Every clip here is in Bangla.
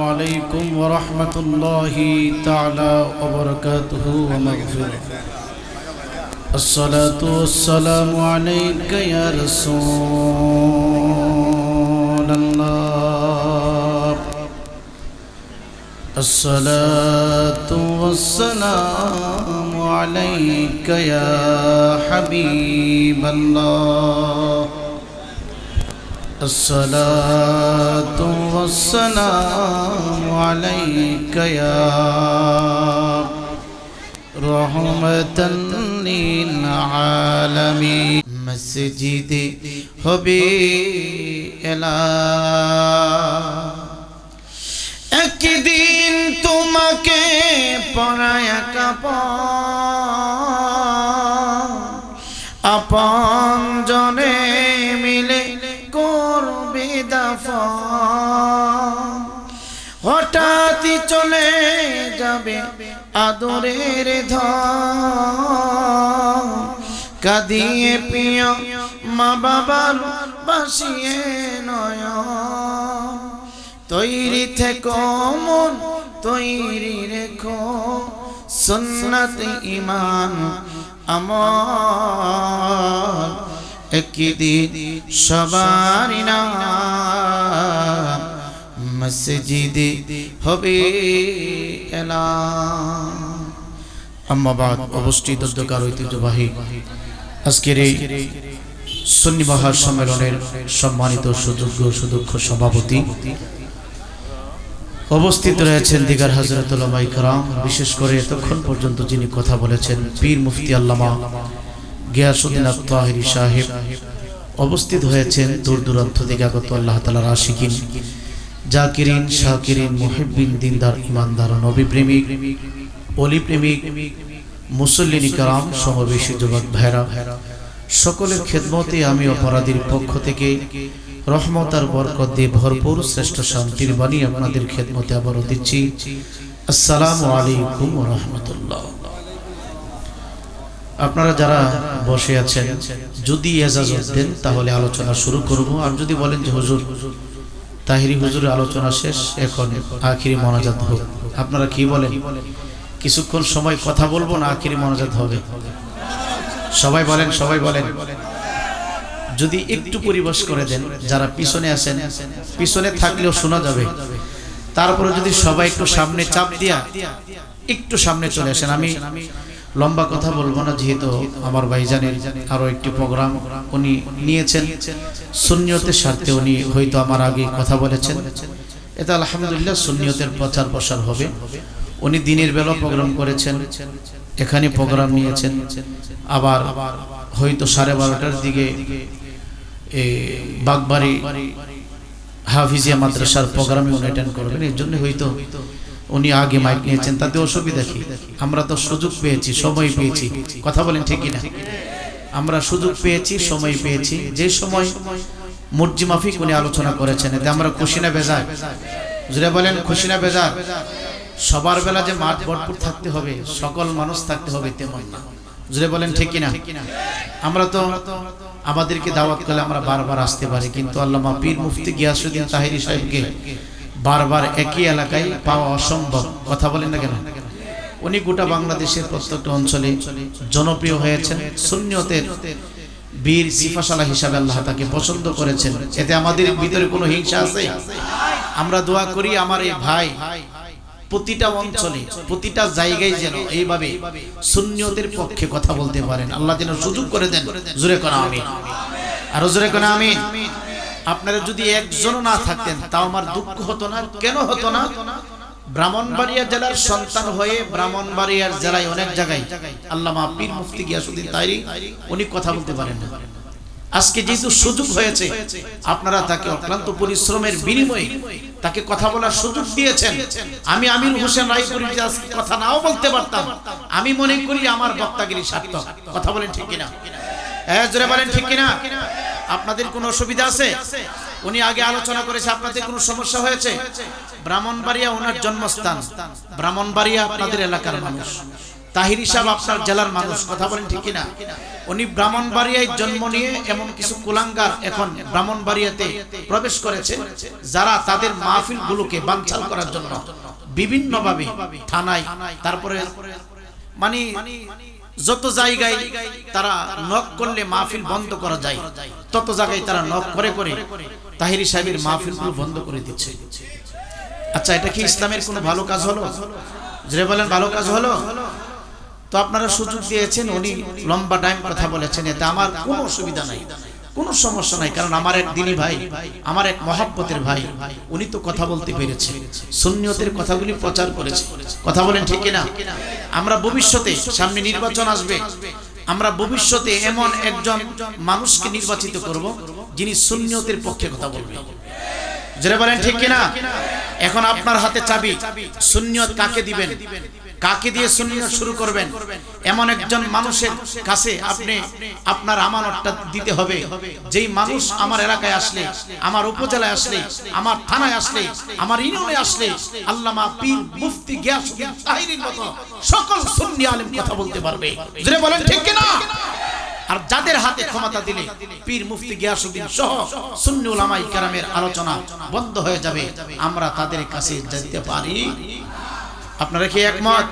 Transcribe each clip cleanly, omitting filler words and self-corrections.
عليكم ورحمة الله تعالى وبركاته ومغفرة. الصلاة والسلام عليك يا رسول الله. الصلاة والسلام عليك يا حبيب الله. الصلاة والسلام عليك يا رحمة للعالمين. مسجد হবে এলা একদিন তোমাকে পরায় আপন জনে মিলে করবে দাফন। হঠাৎই চলে যাবে আদরের ধন। কাঁদিয়ে প্রিয় মা বাবার বাসিয়ে নয়ন। তৈরি থেকো মন তৈরি রেখো সুন্নাত ঈমান আমল। একদিন সবারই নাম মসজিদে হবে এলান। আম্মা বাদ, অবস্থিত অধ্যকার ঐতিহ্যবাহী আজকের এই সুন্নি মহা সম্মেলনের সম্মানিত সুযোগ্য সুদক্ষ সভাপতি উপস্থিত রয়েছেন দিগার হযরত উলামায়ে কেরাম, বিশেষ করে এতক্ষণ পর্যন্ত যিনি কথা বলেছেন পীর মুফতি আল্লামা গিয়াসউদ্দিন আত-তাহিরি সাহেব, উপস্থিত হয়েছেন দূর দূরান্ত থেকে আগত আল্লাহ তাআলার আশিকিন, জাকিরিন, শাকিরিন, মুহিব্বিন, দিনদার, ইমানদার, নবী প্রেমিক, ওলি প্রেমিক, মুসল্লিন কিরাম, সমাবেশী যুবক ভাইরা, সকলের খেদমতে আমি অপরাধীর পক্ষ থেকে রহমত আর বরকত দিয়ে ভরপুর শ্রেষ্ঠ শান্তির বাণী আপনাদের খেদমতে আবারও দিচ্ছি। আসসালামু আলাইকুম ওয়া রাহমাতুল্লাহ। আপনারা যারা বসে আছেন যদি ইজাজত দেন তাহলে আলোচনা শুরু করব। আর যদি বলেন যে হুজুর তাহিরি হুজুরের আলোচনা শেষ, এখন আখিরি মোনাজাত হোক, আপনারা কি বলেন? কিছুক্ষণ সময় কথা বলবো না আখিরি মোনাজাত হবে? সবাই বলেন, সবাই বলেন। যদি একটু পরিবেশ করে দেন, যারা পিছনে আছেন পিছনে থাকলেও শোনা যাবে। তারপরে যদি সবাই একটু সামনে চাপ দিয়া একটু সামনে চলে আসেন। আমি লম্বা কথা বলবো না, যেহেতু আমার ভাইজানের আরো একটি প্রোগ্রাম উনি নিয়েছেন সুন্নিয়তের স্বার্থে। উনি হয়তো আমার আগে কথা বলেছেন, এটা আলহামদুলিল্লাহ সুন্নিয়তের প্রচার প্রসার হবে। উনি দিনের বেলা প্রোগ্রাম করেছেন, এখানে প্রোগ্রাম নিয়েছেন, আবার হয়তো 12:30টার দিকে বাগবাড়ি হাফিজিয়া মাদ্রাসার প্রোগ্রামে উনি অ্যাটেন্ড করবেন। এর জন্য হয়তো উনি আগে মাইক নিয়েছেন, তাতে অসুবিধা কি? আমরা তো সুযোগ পেয়েছি, সময় পেয়েছি, কথা বলেন ঠিক কিনা? আমরা সুযোগ পেয়েছি, সময় পেয়েছি, যে সময় মর্জি মাফিক উনি আলোচনা করেছেন, এতে আমরা খুশি না বেজার? জুড়ে বলেন খুশি না বেজার? সবার বেলা যে মাঠ ভরপুর থাকতে হবে, সকল মানুষ থাকতে হবে তেমন না, জুড়ে বলেন ঠিক কিনা? আমরা তো আমাদেরকে দাওয়াত করলে আমরা বারবার আসতে পারি, কিন্তু আল্লামা পীর মুফতি গিয়াসউদ্দিন তাহিরি সাহেবকে বারবার একই এলাকায় পাওয়া অসম্ভব, কথা বলেন না কেন? উনি গোটা বাংলাদেশের প্রত্যেকটা অঞ্চলে জনপ্রিয় হয়েছেন, সুন্নিয়তের বীর সিফাশালা হিসাবে আল্লাহ তাকে পছন্দ করেছেন। এতে আমাদের ভিতরে কোনো হিংসা আছে? আমরা দোয়া করি আমার এই ভাই প্রতিটা অঞ্চলে প্রতিটা জায়গায় যেন এইভাবে সুন্নিয়তের পক্ষে কথা বলতে পারেন, আল্লাহ যেন সুযোগ করে দেন। জোরে কোন আমিন, আর জোরে কোন আমিন। আপনারা যদি একজনও না থাকতেন তাও আমার দুঃখ হতো না। কেন হতো না? ব্রাহ্মণবাড়িয়া জেলার সন্তান হয়ে ব্রাহ্মণবাড়িয়ার জেলায় অনেক জায়গায় আল্লামা পীর মুফতি গিয়াসউদ্দিন তাহিরি উনি কথা বলতে পারেন না। আজকে যেহেতু সুযোগ হয়েছে, আপনারা তাকে অক্লান্ত পরিশ্রমের বিনিময়ে তাকে কথা বলার সুযোগ দিয়েছেন। আমি আমির হোসেন রায়পুরী যে আজকে কথা নাও বলতে পারতাম, আমি মনে করি আমার বক্তাগিরি সার্থক, কথা বলেন ঠিক কিনা? হ্যাঁ জোরে বলেন ঠিক কিনা? আপনাদের কোনো অসুবিধা আছে? উনি আগে আলোচনা করেছে, আপনাদের কোনো সমস্যা হয়েছে? ব্রাহ্মণবাড়িয়া ওনার জন্মস্থান, ব্রাহ্মণবাড়িয়া আপনাদের এলাকার মানুষ, তাহিরি সাহেব আপনার জেলার মানুষ, কথা বলেন ঠিক কিনা? উনি ব্রাহ্মণবাড়িয়ায় জন্ম নিয়ে এমন কিছু কুলাঙ্গার এখন ব্রাহ্মণবাড়িয়াতে প্রবেশ করেছে, যারা তাদের মাহফিলগুলোকে বানচাল করার জন্য বিভিন্নভাবে থানায়, তারপরে মানে যত জায়গায় তারা নক করলে মাহফিল বন্ধ করা যায় তত জায়গায় তারা নক করে করে তাহিরি সাহেবের মাহফিলগুলো বন্ধ করে দিচ্ছে। আচ্ছা, এটা কি ইসলামের কোনো ভালো কাজ হলো? যে বলেন ভালো কাজ হলো? তো আপনারা সুযোগ দিয়েছেন, উনি লম্বা টাইম কথা বলেছেন, এতে আমার কোনো অসুবিধা নাই, কোনো সমস্যা নাই। কারণ আমার এক দিনী ভাই, আমার এক মহব্বতের ভাই, উনি তো কথা বলতে পেরেছে, সুন্নিয়তের কথাগুলি প্রচার করেছে, কথা বলেন ঠিক কিনা? আমরা ভবিষ্যতে, সামনে নির্বাচন আসবে, আমরা ভবিষ্যতে এমন একজন মানুষকে নির্বাচিত করব যিনি সুন্নিয়তের পক্ষে কথা বলবেন, যারা বলেন ঠিক কিনা? এখন আপনার হাতে চাবি, সুন্নিয়ত কাকে দিবেন, কাকে দিয়ে সুন্নিয়ত শুরু করবেন, এমন একজন মানুষের কাছে আপনি আপনার আমানতটা দিতে হবে, যেই মানুষ আমার এলাকায় আসলে, আমার উপজেলায় আসলে, আমার থানায় আসলে, আমার ইউনিয়নে আসলে আল্লামা পীর মুফতি গিয়াসউদ্দিন তাহিরির মতো সকল সুন্নি আলেম কথা বলতে পারবে, যারা বলেন ঠিক কিনা? আর যাদের হাতে ক্ষমতা দিলে পীর মুফতি গিয়াসউদ্দিন সহ সুন্নি উলামায়ে কেরামের আলোচনা বন্ধ হয়ে যাবে, আমরা তাদের কাছে যেতে পারি। আপনারা কি একমত?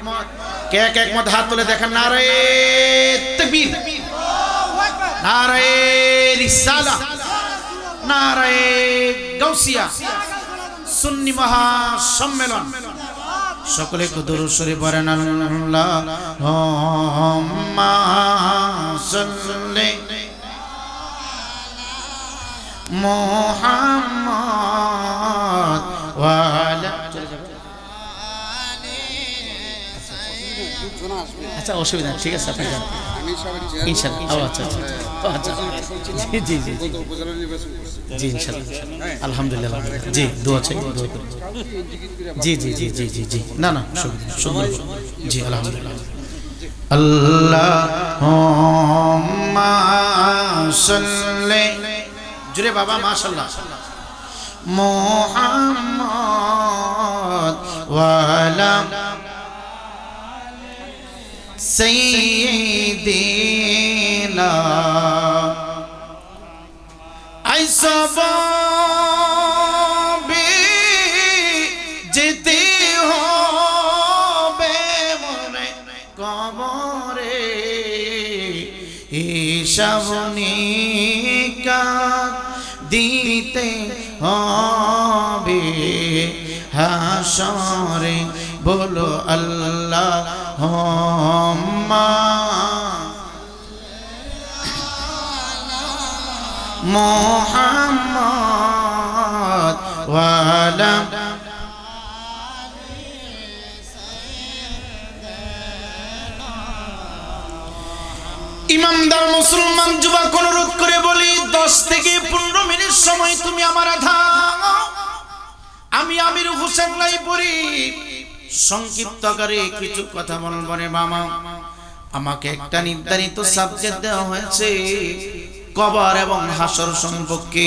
কে কে একমত? হাত তুলে দেখেন। নারে তাকবীর, নারে রিসালাহ, নারে গাউসিয়া, সুন্নি মহাসম্মেলন। সকলে দরুদ শরীফ পড়েন। আল্লাহুম্মা সাল্লি মুহাম্মদ ওয়া আলা। আচ্ছা, অসুবিধা ঠিক আছে, আপনি যান ইনশাআল্লাহ। আচ্ছা আচ্ছা আচ্ছা, জি জি জি জি ইনশাআল্লাহ, আলহামদুলিল্লাহ। জি দোয়া চাই, দোয়া করুন। জি জি জি জি জি জি, না না সুন্দর, জি আলহামদুলিল্লাহ। আল্লাহুম্মা সাল্লি, জুরে বাবা মাশাআল্লাহ, মুহাম্মদ ওয়া আলা সাইয়্যিদিনা। আইসবে যেতে হবে মনে কবরে, হিসাবনিকা দিতে হবে হাসরে। বলো আল্লাহুম্মা মুহাম্মদ ওয়া আলা। ইমানদার মুসলমান যুবক অনুরোধ করে বলি, 10 থেকে 15 মিনিট সময় তুমি আমার দাও। আমি আমির হোসেন রায়পুরি সংক্ষিপ্ত করে কিছু কথা বলবো রে মামা। আমাকে একটা নির্ধারিত সাবজেক্ট দেওয়া হয়েছে কবর এবং হাসর সম্পর্কে।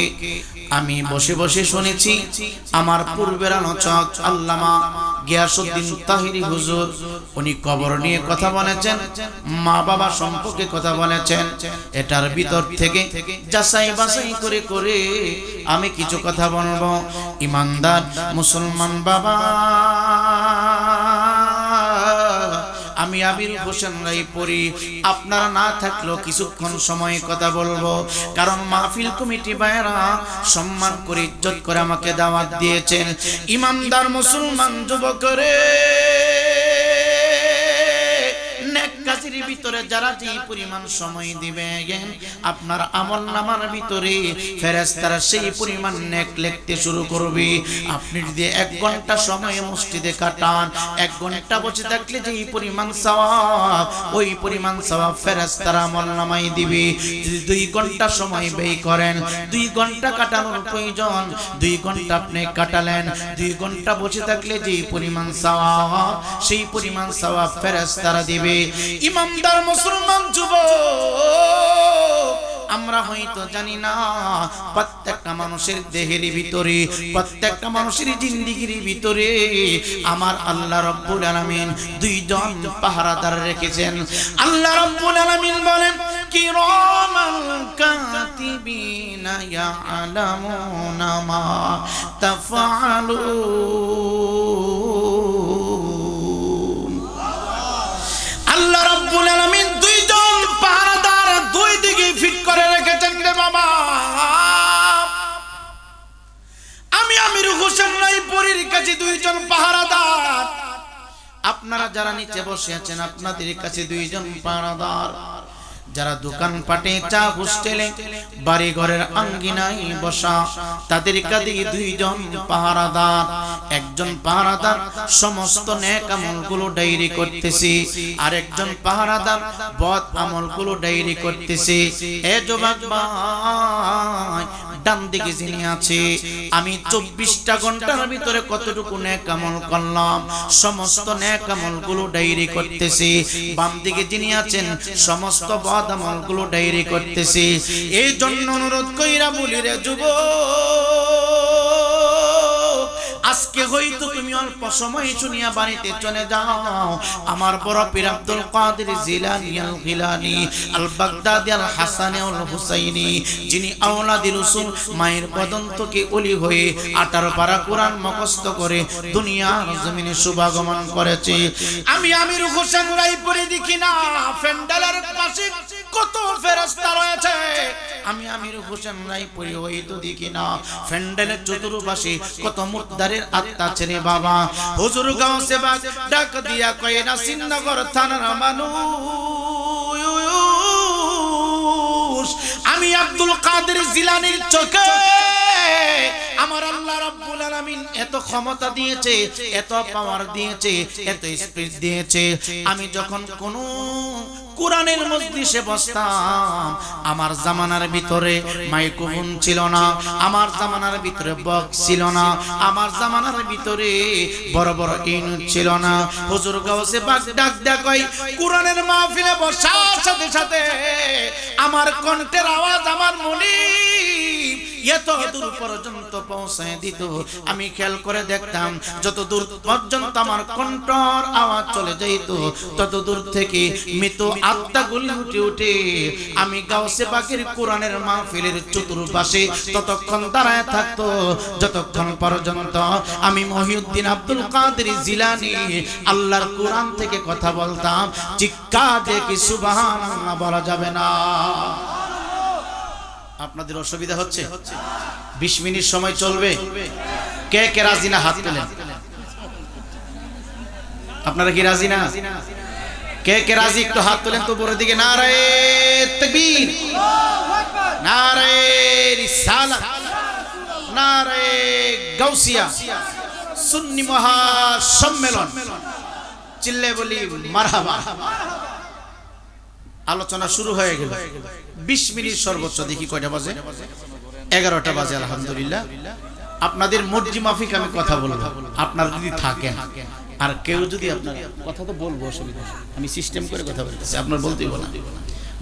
আমি বসে বসে শুনেছি আমার পূর্বের আলোচক আল্লামা গিয়াসউদ্দিন তাহিরি হুজুর, উনি কবর নিয়ে কথা বলেছেন, মা বাবা সম্পর্কে কথা বলেছেন। এটার ভিতর থেকে যাচাই বাছাই করে করে আমি কিছু কথা বলবো। ইমানদার মুসলমান বাবা, আমি আমির হোসেন রায়পুরি আপনারা না থাকলেও কিছুক্ষণ সময় কথা বলবো, কারণ মাহফিল কমিটি ভাইরা সম্মান করে ইজ্জত করে আমাকে দাওয়াত দিয়েছেন। ইমানদার মুসলমান যুবকরে, নেক কাজের ভিতরে যারা যে পরিমাণ সময় দিবেন, আপনার আমলনামার ভিতরে ফেরেশতারা সেই পরিমাণ নেক লিখতে শুরু করবে। আপনি যদি 1 ঘন্টা সময় মসজিদে কাটান, 1 ঘন্টা বসে থাকলে যে পরিমাণ সওয়াব, ওই পরিমাণ সওয়াব ফেরেশতারা আমলনামায় দিবে। যদি 2 ঘন্টা সময় ব্যয় করেন, 2 ঘন্টা কাটানোর প্রয়োজন, 2 ঘন্টা আপনি কাটালেন, 2 ঘন্টা বসে থাকলে যে পরিমাণ সওয়াব, সেই পরিমাণ সওয়াব ফেরেশতারা দিবে। ইমানদার মুসলমান যুবক, আমরা হয়তো জানি না প্রত্যেকটা মানুষের দেহের ভিতরে, প্রত্যেকটা মানুষের জিন্দেগির ভিতরে আমার আল্লাহ রাব্বুল আলামিন দুইজন পাহারাদার রেখেছেন। আল্লাহ রাব্বুল আলামিন বলেন কিরামান কাতিবিনা ইয়ালামুনা মা তাফআলুন। আল্লাহ রাব্বুল আলামিন দুইজন পাহারাদার দুই দিকে ফিট করে রেখেছেন রে বাবা। আমি আমির হোসেন রায়পুরীর কাছে দুইজন পাহারাদার, আপনারা যারা নিচে বসে আছেন আপনাদের কাছে দুইজন পাহারাদার, যারা দোকান পাটে চা হোস্টেলে বাড়ি ঘরের আঙ্গিনায় বসা তাদের কাছে দুইজন পাহারাদার। একজন পাহারাদার সমস্ত নেক আমলগুলো ডায়েরি করতেছে, আর একজন পাহারাদার বদ আমলগুলো ডায়েরি করতেছে। এ যুবক ভাই, ডান দিকে যিনি আছে, আমি 24টা ঘন্টার ভিতরে কতটুকু নেক আমল করলাম সমস্ত নেক আমলগুলো ডায়েরি করতেছে। বাম দিকে যিনি আছেন সমস্ত বদ আমলগুলো ডায়েরি করতেছে। এই জন্য অনুরোধ কইরা বলি রে যুবক, আজকে হয়তো তুমি অল্প সময় শুনিয়া বাড়িতে চলে যাও। আমার বড় পীর আব্দুল কাদের জিলানী আল গিলানী আল বাগদাদি আল হাসানী আল হুসাইনী, যিনি আওলাদি রাসূল মায়ের বদন থেকে ওলি হয়ে 18 পারা কোরআন মুখস্থ করে দুনিয়ার জমিনে শুভাগমন করেছে। আমি আমির হোসেন রায়পুরে দেখি না ফেন্ডালের পাশে কত ফেরেশতা রয়েছে। আমি আমির হোসেন রায়পুরে হয়তো দেখি না ফেন্ডালের চতুর্পাশে কত মুর্দারের আত্মা ছেড়ে বাবা। হুজুর গাউসে বাগ ডাক দিয়া কয় না শ্রীনগর থানার মানুষ, আমি আব্দুল কাদের জিলানীর চোখে আমার আল্লাহ রাব্বুল আলামিন এত ক্ষমতা দিয়েছে, এত পাওয়ার দিয়েছে, এত স্পিড দিয়েছে। আমি যখন কোন কোরআনের মজলিসে বসতাম, আমার জামানার ভিতরে মাইক্রোফোন ছিল না, আমার জামানার ভিতরে বক্স ছিল না, আমার জামানার ভিতরে বড় বড় ইউনিট ছিল না। হুজুর গাউসে বাগ ডাক দেয়া কই কোরআনের মাহফিলে বসার সাথে সাথে আমার কণ্ঠের আওয়াজ আমার মনে এত দূর পর্যন্ত পৌঁছায় দিত। আমি খেয়াল করে দেখতাম যত দূর পর্যন্ত আমার কণ্ঠর আওয়াজ চলে যাইত তত দূর থেকে মৃত আত্মাগুলি উঠে উঠে আমি গাউসে পাকের কোরআনের মাহফিলের চতুর্পাশে ততক্ষণ দাঁড়ায় থাকতো যতক্ষণ পর্যন্ত আমি মহিউদ্দিন আব্দুল কাদের জিলানী আল্লাহর কোরআন থেকে কথা বলতাম। চিৎকার দিয়ে কি সুবহানাল্লাহ বলা যাবে না? আপনাদের অসুবিধা হচ্ছে? 20 মিনিট সময় চলবে। কে কে রাজি না হাত তোলেন। আপনারা কি রাজি না? কে কে রাজি একটু হাত তোলেন তো উপরের দিকে। নারায়ে তাকবীর, নারায়ে রিসালাত, নারায়ে গাউসিয়া, সুন্নি মহা সম্মেলন, চিল্লে বলি মারহাবা। আলোচনা শুরু হয়ে গেল। 20 মিনিট সর্বোচ্চ। দেখি কয়টা বাজে? 11টা বাজে। আলহামদুলিল্লাহ। আপনাদের মর্জি মাফিক আমি কথা বলবো, আপনারা যদি থাকেন। আর কেউ যদি আপনার কথা তো বলবো, অসুবিধা, আমি সিস্টেম করে কথা বলতেছি, আপনার বলতেই বলা।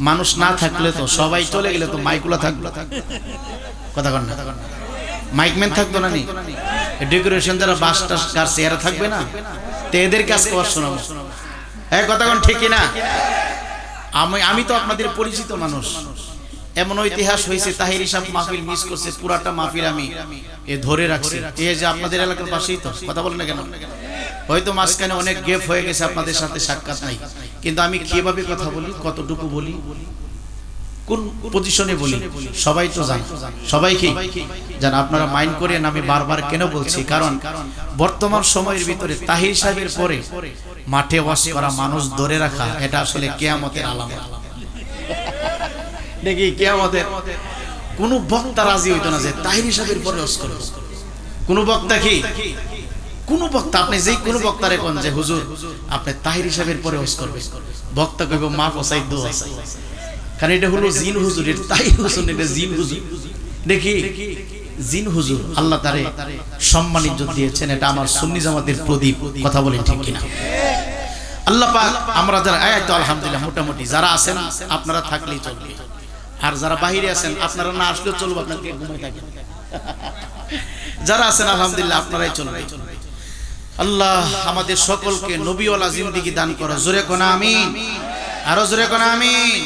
মানুষ না থাকলে তো, সবাই চলে গেলে তো মাইকগুলো থাকলো, কথা কন না, মাইকম্যান থাকতো না, নি ডেকোরেশন যারা বাস টাস কাটছে এরা থাকবে না, তো এদের কাজ কর শোনাবো। হ্যাঁ, কথা কন ঠিক না? আমি তো আপনাদের পরিচিত মানুষ। এমন ইতিহাস হয়েছে তাহির সাহেব মাহফিল মিস করছে, পুরাটা মাহফিল আমি ধরে রাখছি। এই যে আপনাদের এলাকার পাশেই তো, কথা বলেন না কেন? হয়তো মাঝখানে অনেক গ্যাপ হয়ে গেছে, আপনাদের সাথে সাক্ষাৎ নাই, কিন্তু আমি কিভাবে কথা বলি, কতটুকু বলি, কোন পজিশনে বলি সবাই তো জান। সবাই কি জান? আপনারা মাইন্ড করেন আমি বারবার কেন বলছি, কারণ বর্তমান সময়ের ভিতরে তাহির সাহেবের পরে মাঠে ওয়াজ করা, মানুষ ধরে রাখা, এটা আসলে কিয়ামতের আলামত। দেখি কিয়ামতের কোন বক্তা রাজি হইতো না যে তাহির সাহেবের পরে ওয়াজ করবে। কোন বক্তা কি, কোন বক্তা, আপনি যেই কোন বক্তারে কোন যে হুজুর আপনি তাহির সাহেবের পরে ওয়াজ করবে, বক্তা কইব মা ফসাই দো আছে, কারণ এটা হলো জিন হুজুর, এটা তাহির হুজুর, এটা জিন হুজুর। দেখি জিন হুজুর আল্লাহ তারে সম্মানিত দিয়েছেন, এটা আমার সুন্নি জামাতের প্রদীপ। কথা বলেন ঠিক কিনা? আল্লাহ পাক আমরা যারা তো আলহামদুলিল্লাহ মোটামুটি যারা আছেন আপনারা থাকলেই চলবে। আর যারা বাইরে আছেন আপনারা না আসলেও চলবে, আপনাকে ঘুমাই থাকেন। যারা আছেন আলহামদুলিল্লাহ আপনারাই চলবে। আল্লাহ আমাদের সকলকে নবীওয়ালা জিন্দেগি দান করো। জোরে কোন আমিন, আরো জোরে কোন আমিন।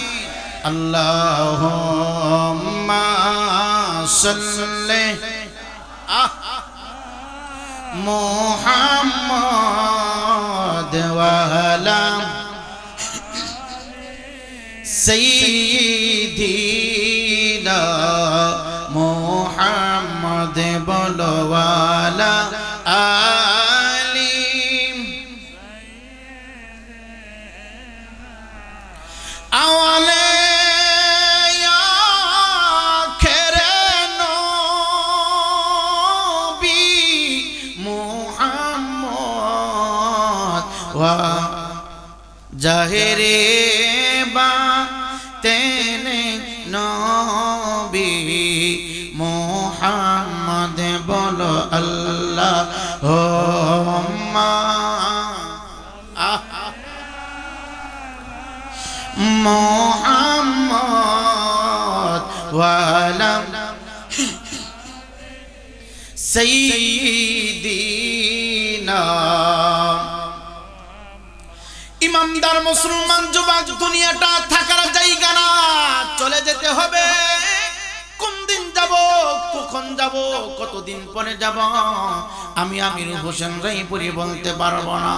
আল্লাহুম্মা সাল্লি মুহাম্মাদ ওয়া আলা সাইয়্যিদিনা মুহাম্মাদ বলো ওয়া আলা আলি আওয়ালে জাহেরে বা তেনে নবী মুহাম্মদ বলো আল্লাহুম্মা মুহাম্মদ ওয়া আলা সাইয়্যিদিনা। ইমানদার মুসলমান যুবক, দুনিয়াটা থাকার জায়গা না, চলে যেতে হবে। কোন দিন যাব, কখন যাব, কতদিন পরে যাব আমি আমির হোসেন রায়পুরি বলতে পারবো না।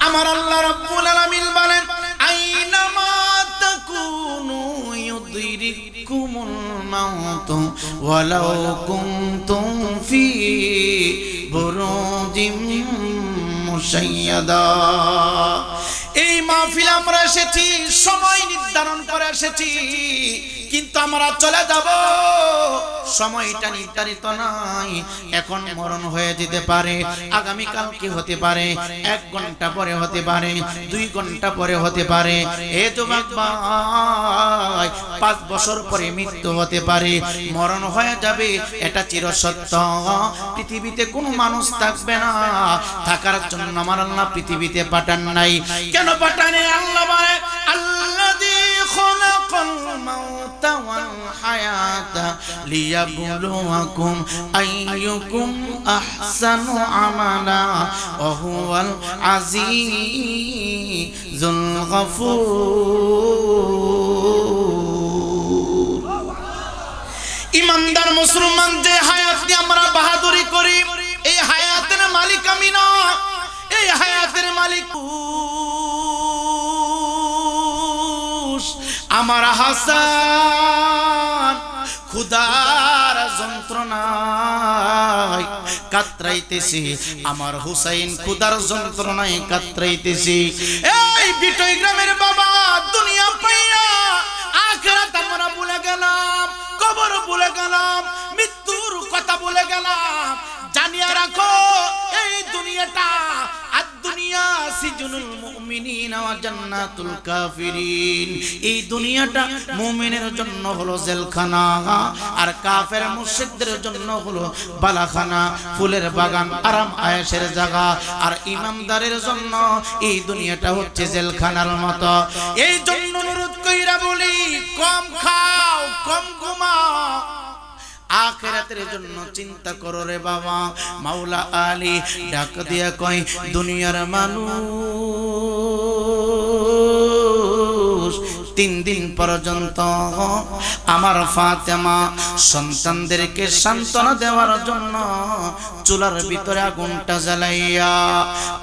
আমার আল্লাহ রাব্বুল আলামিন বলেন আইনামা তাকুনু ইউদরিকুমুল মাউত ওয়ালাউ কুনতুম ফি বুরুজিম মুশাইয়াদা। এই মাহফিলে আমরা এসেছি, সময় নির্ধারণ করে এসেছি, কিন্তু আমরা চলে যাব, সময়টা নির্ধারিত নাই। এখন মরণ হয়ে যেতে পারে, আগামী কালকে হতে পারে, 1 ঘন্টা পরে হতে পারে, 2 ঘন্টা পরে হতে পারে। এ যুবক ভাই, 5 বছর পরে মৃত্যু হতে পারে, মরণ হয়ে যাবে, এটা চিরসত্য। পৃথিবীতে কোনো মানুষ থাকবে না, থাকার জন্য আমার আল্লাহ পৃথিবীতে পাঠান নাই। কেন পাঠানে? আল্লাহ বলে আল্লাযী খালাকাল মাউতা ওয়াল হায়াতা লিয়াবলুয়াকুম আইয়ুকুম আহসানু আমালা ওয়া হুয়াল আজিজুল গফুর। ইমানদার মুসলমান, যে হায়াত দিয়ে আমরা বাহাদুরি করি, এই হায়াতের মালিক আমি না, এই হায়াতের মালিক আমার হাসান। খুদার যন্ত্রণায় কাতরাইতেছি, আমার হুসাইন খুদার যন্ত্রণায় কাতরাইতেছি। এই বিটই গ্রামের বাবা, দুনিয়া পাইয়া আখিরাত আমরা ভুলে গেলাম, কবর ভুলে গেলাম, মৃত্যুর কথা ভুলে গেলাম। জানিয়া রাখো, এই দুনিয়াটা দুনিয়া সিজনুল মুমিনিন ওয়া জান্নাতুল কাফিরিন। এই দুনিয়াটা মুমিনের জন্য হলো জেলখানা, আর কাফের মুশরিকদের জন্য হলো বালাখানা, ফুলের বাগান, আরাম আয়েশের জায়গা। আর ইমানদারের জন্য এই দুনিয়াটা হচ্ছে জেলখানার মতো। এই জন্য অনুরোধ কইরা বলি, কম খাও, কম ঘুমাও, আখিরাতের জন্য চিন্তা করো রে বাবা। মাওলা আলী ডাক দিয়া কয়, দুনিয়ার মানুষ 3 দিন পর্যন্ত আমার ফাতেমা সন্তানদেরকে সান্ত্বনা দেওয়ার জন্য চুলার ভিতরে আগুনটা জ্বালাইয়া,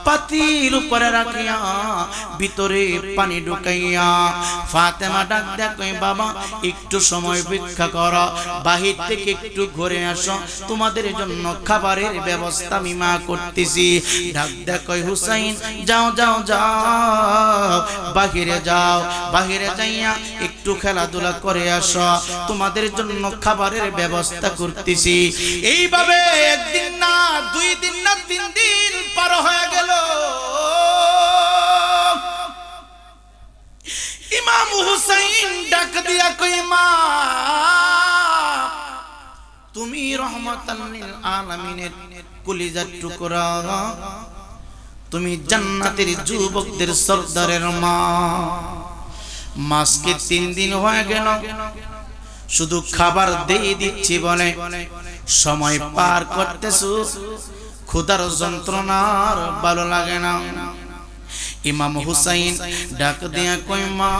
পাতির উপরে রাখিয়া, ভিতরে পানি ঢুকাইয়া ফাতেমা ডাক দেয়া কই, বাবা একটু সময় ভিক্ষা করো, বাহির থেকে একটু ঘুরে আসো, তোমাদের জন্য খাবারের ব্যবস্থা আমি মা করতেছি। ডাক দেয়া কই, হুসাইন যাও যাও যাও, বাহিরে যাও, বাহিরে যাইয়া একটু খেলাধুলা করে আসো, তোমাদের জন্য খাবারের ব্যবস্থা করতেছি। এইভাবে 1 দিন না, 2 দিন না, 3 দিন পার হয়ে গেল। ইমাম হুসাইন ডাক দিয়া কই, মা তুমি রহমাতাল লিল আলামিনের কলিজার টুকরা, তুমি জান্নাতের যুবকদের সরদারের মা। মাসকে 3 দিন হয়ে গেল, শুধু খাবার দিয়ে দিচ্ছি বলে সময় পার করতেছো, ক্ষুধার যন্ত্রণার ভালো লাগে না। ইমাম হুসাইন ডাক দিয়া কই মা,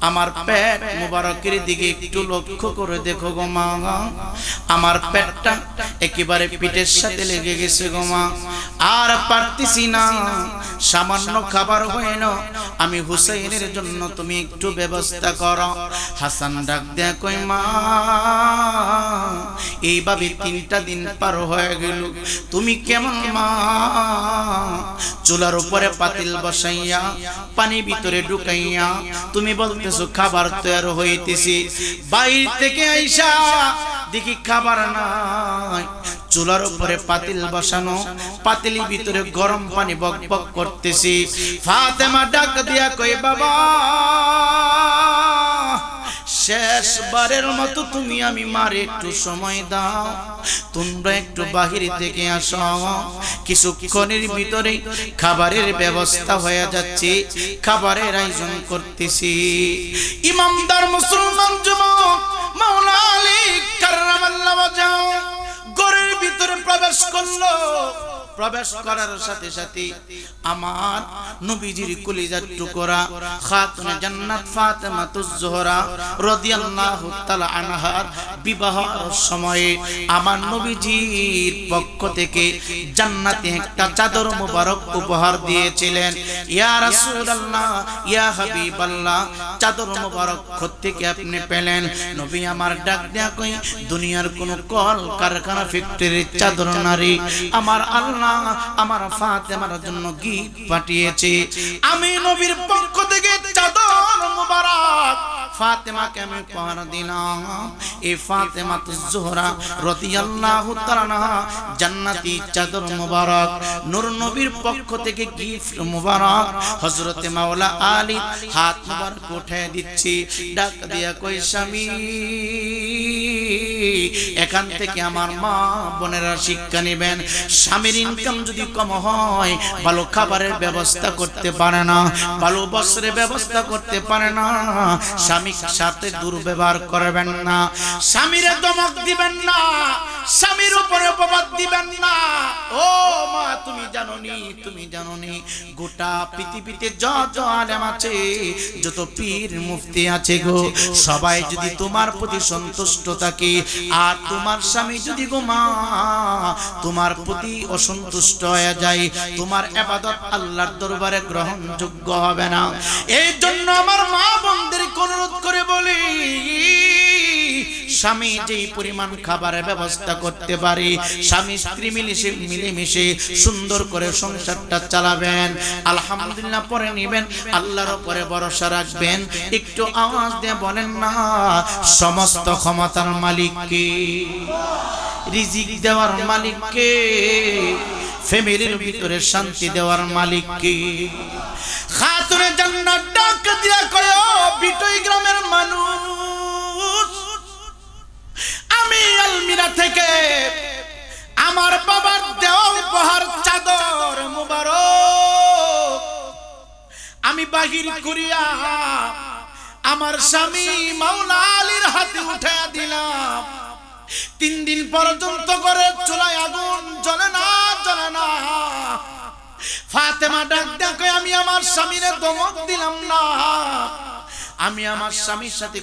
আমার পেট মুবারকের দিকে একটু লক্ষ্য করে দেখো গো মা, আমার পেটটা একেবারে পিঠের সাথে লেগে গেছে গো মা, আর পারতেছি না, সামান্য খাবার হয় না, আমি হুসাইনের জন্য তুমি একটু ব্যবস্থা করো। হাসান ডাক দেয়া কই মা, এইভাবে 3টা দিন পার হয়ে গেল, তুমি কেমন মা? চুলার উপরে পাতিল বসাইয়া পানি ভিতরে ঢুকাইয়া তুমি বলতেছো খাবার তৈরি হইতেছে, বাইরে থেকে আইসা দেখি খাবার নাই, চুলার উপরে পাতিল বসানো, পাতিলের ভিতরে গরম পানি বকবক করতেছি। ফাতেমা ডাক দিয়া কই বাবা, শেষবারের মতো তুমি আমি মারে একটু সময় দাও, তোমরা একটু বাহির থেকে আসো, কিছুক্ষণের ভিতরে খাবারের ব্যবস্থা হয়ে যাচ্ছে, খাবারের আয়োজন করতেছি। ইমামদার মুসলমান যুবক মাওলা আলী কাররামাল্লাহু ওয়াজহাহু ঘরের ভিতরে প্রবেশ করলো। প্রবেশ করার সাথে সাথে আমার নবীজির কলিজার টুকরা খাতুনে জান্নাত ফাতেমাতুজ জোহরা রাদিয়াল্লাহু তাআলা আনহার বিবাহের সময়ে আমার নবীজির পক্ষ থেকে জান্নাতে একটা চাদর মোবারক উপহার দিয়েছিলেন। ইয়া রাসূলুল্লাহ, ইয়া হাবিবাল্লাহ, চাদর মোবারক থেকে আপনি পেলেন। নবী আমার ডাক দেয়া কই, দুনিয়ার কোন কল কারখানা ফ্যাক্টরির চাদর নারী আমার আল্লাহ আমার ফাতেমার জন্য গিফট পাঠিয়েছে। আমি নবীর পক্ষ থেকে চাদর মোবারক ফাতেমাকে আমি উপহার দিলাম। এই ফাতেমাতুজ জোহরা রাদিয়াল্লাহু তাআলা আনহা জান্নাতি চাদর মোবারক নূর নবীর পক্ষ থেকে গিফট মোবারক হযরতে মাওলা আলী হাত মোবারক উঠিয়ে দিচ্ছি, ডাক দিয়া কই স্বামী, এখান থেকে আমার মা বোনেরা শিক্ষা নেবেন, স্বামীর ইনকাম যদি কম হয়, ভালো খাবারের ব্যবস্থা করতে পারে না, ভালো বস্ত্রের ব্যবস্থা করতে পারে না, স্বামীর সাথে দুর্ব্যবহার করবেন না, স্বামীরে ধমক দিবেন না, স্বামীর উপরে অপবাদ দিবেন না। ও মা, তুমি জানোনি গোটা পৃথিবীতে যত আলেম আছে, যত পীর মুফতি আছে গো, সবাই যদি তোমার প্রতি সন্তুষ্ট থাকে, আর তোমার স্বামী যদি গো মা তোমার প্রতি অসন্তুষ্ট হয়ে যায়, তোমার ইবাদত আল্লাহর দরবারে গ্রহণযোগ্য হবে না। এই জন্য আমার মা বোনদের অনুরোধ করে বলি, স্বামী যেই পরিমাণ খাবারের ব্যবস্থা করতে পারে, স্বামী স্ত্রী মিলেমিশে সুন্দর করে সংসারটা চালাবেন, আলহামদুলিল্লাহ পরে নিবেন, আল্লাহর উপরে ভরসা রাখবেন। একটু আওয়াজ দিয়ে বলেন না, সমস্ত ক্ষমতার মালিক কে? রিজিক দেওয়ার মালিক কে? ফ্যামিলির ভিতরে শান্তি দেওয়ার মালিক কে? খাতুনে জান্নাত ডাক দিয়া কয়, বিটই গ্রামের মানুষ, আমি আলমিরা থেকে আমার বাবার দেওয়া উপহার চাদর মুবারক আমি বাহির করিয়া আমার স্বামী মাওলা আলীর হাতে উঠাইয়া দিলাম। 3 দিন পর্যন্ত করে চুলায় আগুন জ্বলে না। ফাতেমা ডাক দেখো, আমি আমার স্বামীরে ধমক দিলাম না, আমি আমার স্বামীর সাথে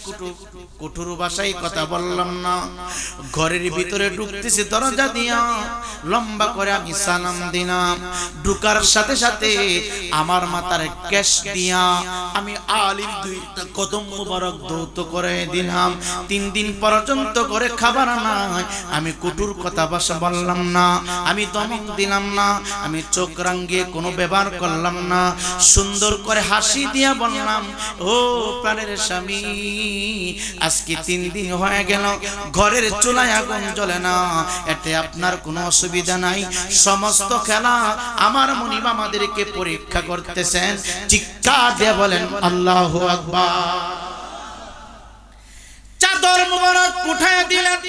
কঠোর ভাষায় কথা বললাম না। ঘরের ভিতরে ঢুকতেছি দরজা দিয়া, লম্বা করে আমি সালাম দিলাম। ঢুকার সাথে সাথে আমার মাথার কেশ দিয়া আমি আলীর 2টা কদম মুবারক ধৌত করে দিলাম। 3 দিন পর্যন্ত করে খাবার নাই, আমি কঠোর কথা ভাষা বললাম না, আমি দমক দিলাম না, আমি চোখ রাঙিয়ে কোনো ব্যবহার করলাম না, সুন্দর করে হাসি দিয়া বললাম, ও প্রাণের স্বামী, আজকে 3 দিন হয়ে গেল ঘরের চুলায় আগুন জ্বলে না, এতে আপনার কোনো অসুবিধা নাই। সমস্ত খেলা আমার মুনিব আমাদেরকে পরীক্ষা করতেছেন। চিৎকার দিয়ে বলেন আল্লাহু আকবার। চাদর মুবারক উঠায় দিলেন।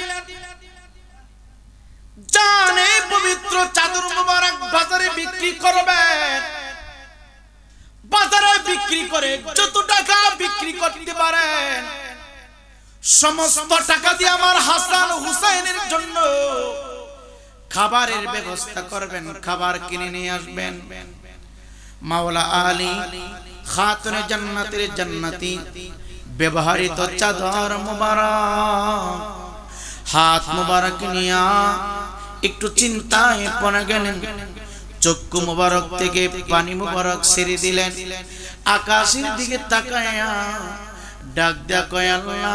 জানে পবিত্র চাদর মুবারক বাজারে বিক্রি করবেন, বাজারে বিক্রি করে যত টাকা বিক্রি বিক্রি করতে পারেন, সমস্ত টাকা দিয়ে আমার হাসান হুসাইনের জন্য খাবারের ব্যবস্থা করবেন, খাবার কিনে নিয়ে আসবেন। মাওলা আলী খাতুনে জান্নাতের জান্নাতি ব্যবহৃত চাদর মুবারক হাত মুবারক নিয়া একটু চিন্তায় পড়ে গেলেন। চক্ষু মুবারক থেকে পানি মুবারক ছেড়ে দিলেন, আকাশের দিকে তাকায়া ডাক দেয়া কয়, আল্লাহ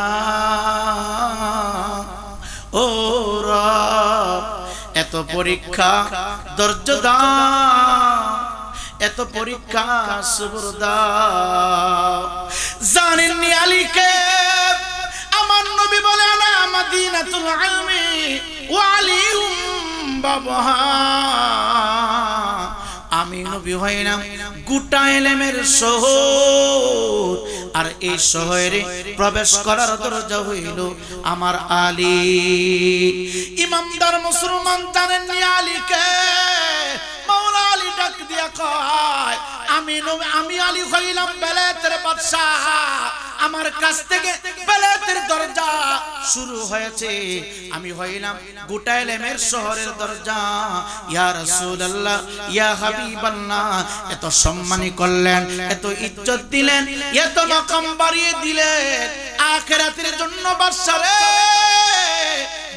ও রব, এত পরীক্ষা ধৈর্য দাও, এত পরীক্ষা সবর দাও। জানেননি আলীকে আমার নবী বলে, আনা মাদিনাতুল ইলমি ওয়া আলিউম বাবাহা। আমি নবী হই না গোটা ইলমের শহর, আর এই শহরে প্রবেশ করার দরজা হইল আমার আলী। ইমামদার মুসলমান জানেননি আলীকে? মাওলা আলী ডাক দিয়া কয়, আমি আলী হইলাম বেলায়েতের বাদশাহ, আমার কাছ থেকে বেলায়েতের দরজা শুরু হয়েছে, আমি হইলাম গোটা ইলমের শহরের দরজা। ইয়া রাসূলুল্লাহ, ইয়া হাবিবাল্লাহ, এত সম্মানী করলেন, এত ইজ্জত দিলেন, এত মাকাম বাড়িয়ে দিলেন। আখিরাতের জন্য বাদশা রে,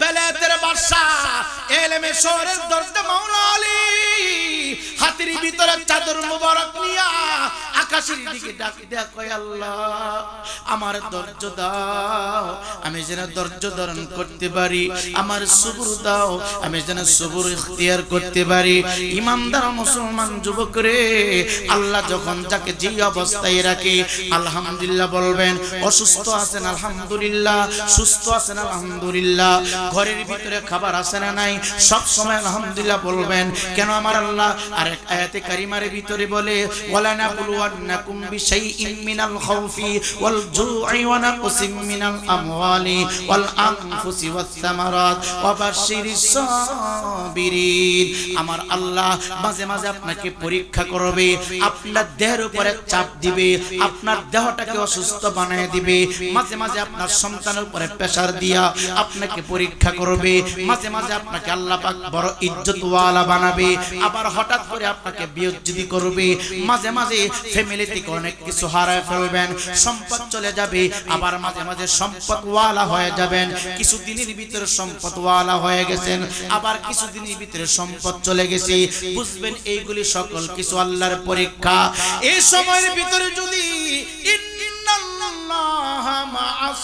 বেলায়েতের বাদশাহ, ইলমের শহরের দরজা মাওলা আলী হাতের ভিতরে চাদর মুবারক নিয়া আকাশের দিকে ডাক দেয়া কয়, আল্লাহ আমার ধৈর্য দাও, আমি যেন ধৈর্য ধারণ করতে পারি, আমার সবর দাও, আমি যেন সবর ইখতিয়ার করতে পারি। ইমানদার মুসলমান যুবক রে, আল্লাহ যখন যাকে যে অবস্থায় রাখে আলহামদুলিল্লাহ বলবেন। অসুস্থ আছেন আলহামদুলিল্লাহ, সুস্থ আছেন আলহামদুলিল্লাহ, ঘরের ভিতরে খাবার আছে না নাই, সব সময় আলহামদুলিল্লাহ বলবেন। কেন আমার আল্লাহ আরেক আয়াতে কারিমার ভিতরে বলে, ওয়ালা নাবলুওয়ান্নাকুম বিশাইইন মিনাল খাউফি ওয়াল জু'i ওয়া নাকসিম মিনাল আমওয়ালি ওয়াল আনফুসি ওয়াস সামারাত ওয়া বাশশিরিস সাবিরিন। আমার আল্লাহ মাঝে মাঝে আপনাকে পরীক্ষা করবে, আপনার দেহের উপরে চাপ দিবে, আপনার দেহটাকে অসুস্থ বানিয়ে দিবে, মাঝে মাঝে আপনার সন্তানের উপরে প্রেসার দিয়া আপনাকে পরীক্ষা করবে, মাঝে মাঝে আপনাকে আল্লাহ পাক বড় ইজ্জতওয়ালা বানাবে, আবার হঠাৎ করে আপনাকে বিয়োজ্জিত করবে, মাঝে মাঝে ফ্যামিলি থেকে অনেক কিছু হারায় ফেলবেন, সম্পদ চলে যাবে, আবার মাঝে মাঝে সম্পদওয়ালা হয়ে যাবেন। কিছুদিনের ভিতরে সম্পদওয়ালা হয়ে গেছেন, আবার কিছুদিনের ভিতরে সম্পদ চলে গেছে, বুঝবেন এইগুলি সকল কিছু আল্লাহর পরীক্ষা। এই সময়ের ভিতরে যদি ইন্নাল্লাহা মা'আস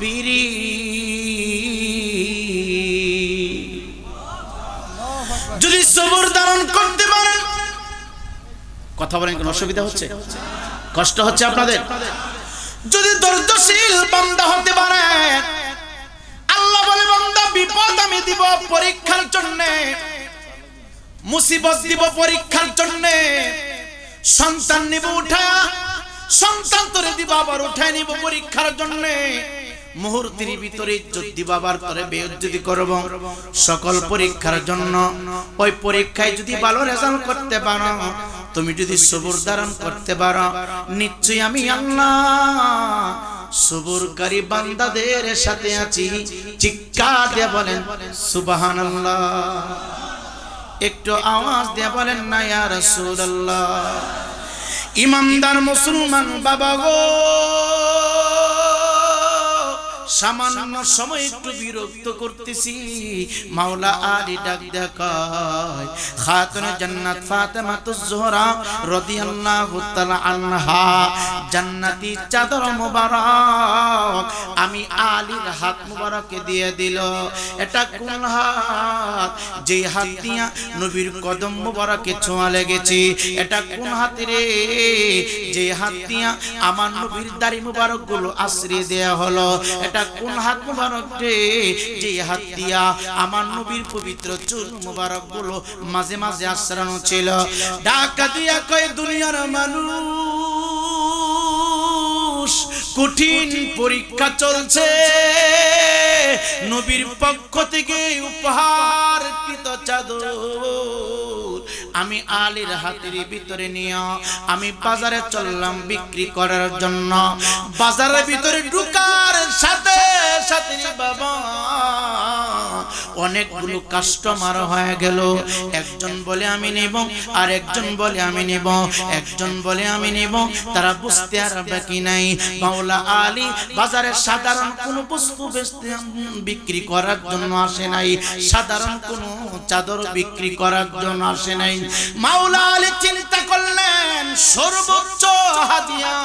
সাবিরিন, যদি সবর ধারণ করতে পারেন, কথা বলেন কোনো অসুবিধা হচ্ছে, কষ্ট হচ্ছে আপনাদের? যদি ধৈর্যশীল বান্দা হতে পারেন, আল্লাহ বলে বান্দা বিপদ আমি দিব পরীক্ষার জন্য, মুসিবত দিব পরীক্ষার জন্য, সন্তান নিব উঠা, সন্তান তোরে দিব আবার উঠায় নিব পরীক্ষার জন্য, মুহূর্তের ভিতরে ইজ্জত দিব আবার তোরে বেইজ্জতি করব, সকল পরীক্ষার জন্য। ওই পরীক্ষায় যদি ভালো রেজাল্ট করতে পারো, তুমি যদি সবর ধারণ করতে পারো, নিশ্চয়ই আমি আল্লাহ সবরকারী বান্দাদের সাথে আছি। চিৎকার দিয়ে বলেন সুবহানাল্লাহ, একটু আওয়াজ দিয়ে বলেন না ইয়া রাসূলুল্লাহ। ইমানদার মুসলমান বাবা গো, সামান্য সময় একটু বিরক্ত করতেছি। মাওলা আলী ডাক দেখায়, খাতুনে জান্নাত ফাতেমাতুজ জোহরা রাদিয়াল্লাহু তাআলা আনহা জান্নাতি চাদর মোবারক আমি আলীর হাত মোবারকে দিয়ে দিল। এটা কোন হাত? যে হাত দিয়া নবীর কদম মোবারকে ছোঁয়া লেগেছে। এটা কোন হাত রে? যে হাত দিয়া আমার নবীর দাড়ি মোবারক গুলো আশ্রয় দেয়া হলো। এটা কোন হাত মুবারক রে? যে হাত দিয়া আমার নবীর পবিত্র চুল মুবারক গুলো মাঝে মাঝে আশ্রানো ছিল। ডাকা দিয়া কয় দুনিয়ার মানুষ, কঠিন পরীক্ষা চলছে, নবীর পক্ষ থেকে উপহার কৃত চাদর আমি আলীর হাতের ভিতরে নিয়ে আমি বাজারে চললাম বিক্রি করার জন্য। বাজারের ভিতরে ঢুকার সাথে সাথে বাবা অনেকগুলো কাস্টমার হয়ে গেল। একজন বলে আমি নেব, আর একজন বলে আমি নেব, একজন বলে আমি নেব। তারা বুঝতে আর বাকি নাই মাওলা আলী বাজারে সাধারণ কোনো বস্তু বিক্রি করার জন্য আসে নাই, সাধারণ কোনো চাদর বিক্রি করার জন্য আসে নাই। মাওলা আলী চিন্তা করলেন সর্বোচ্চ হাদিয়া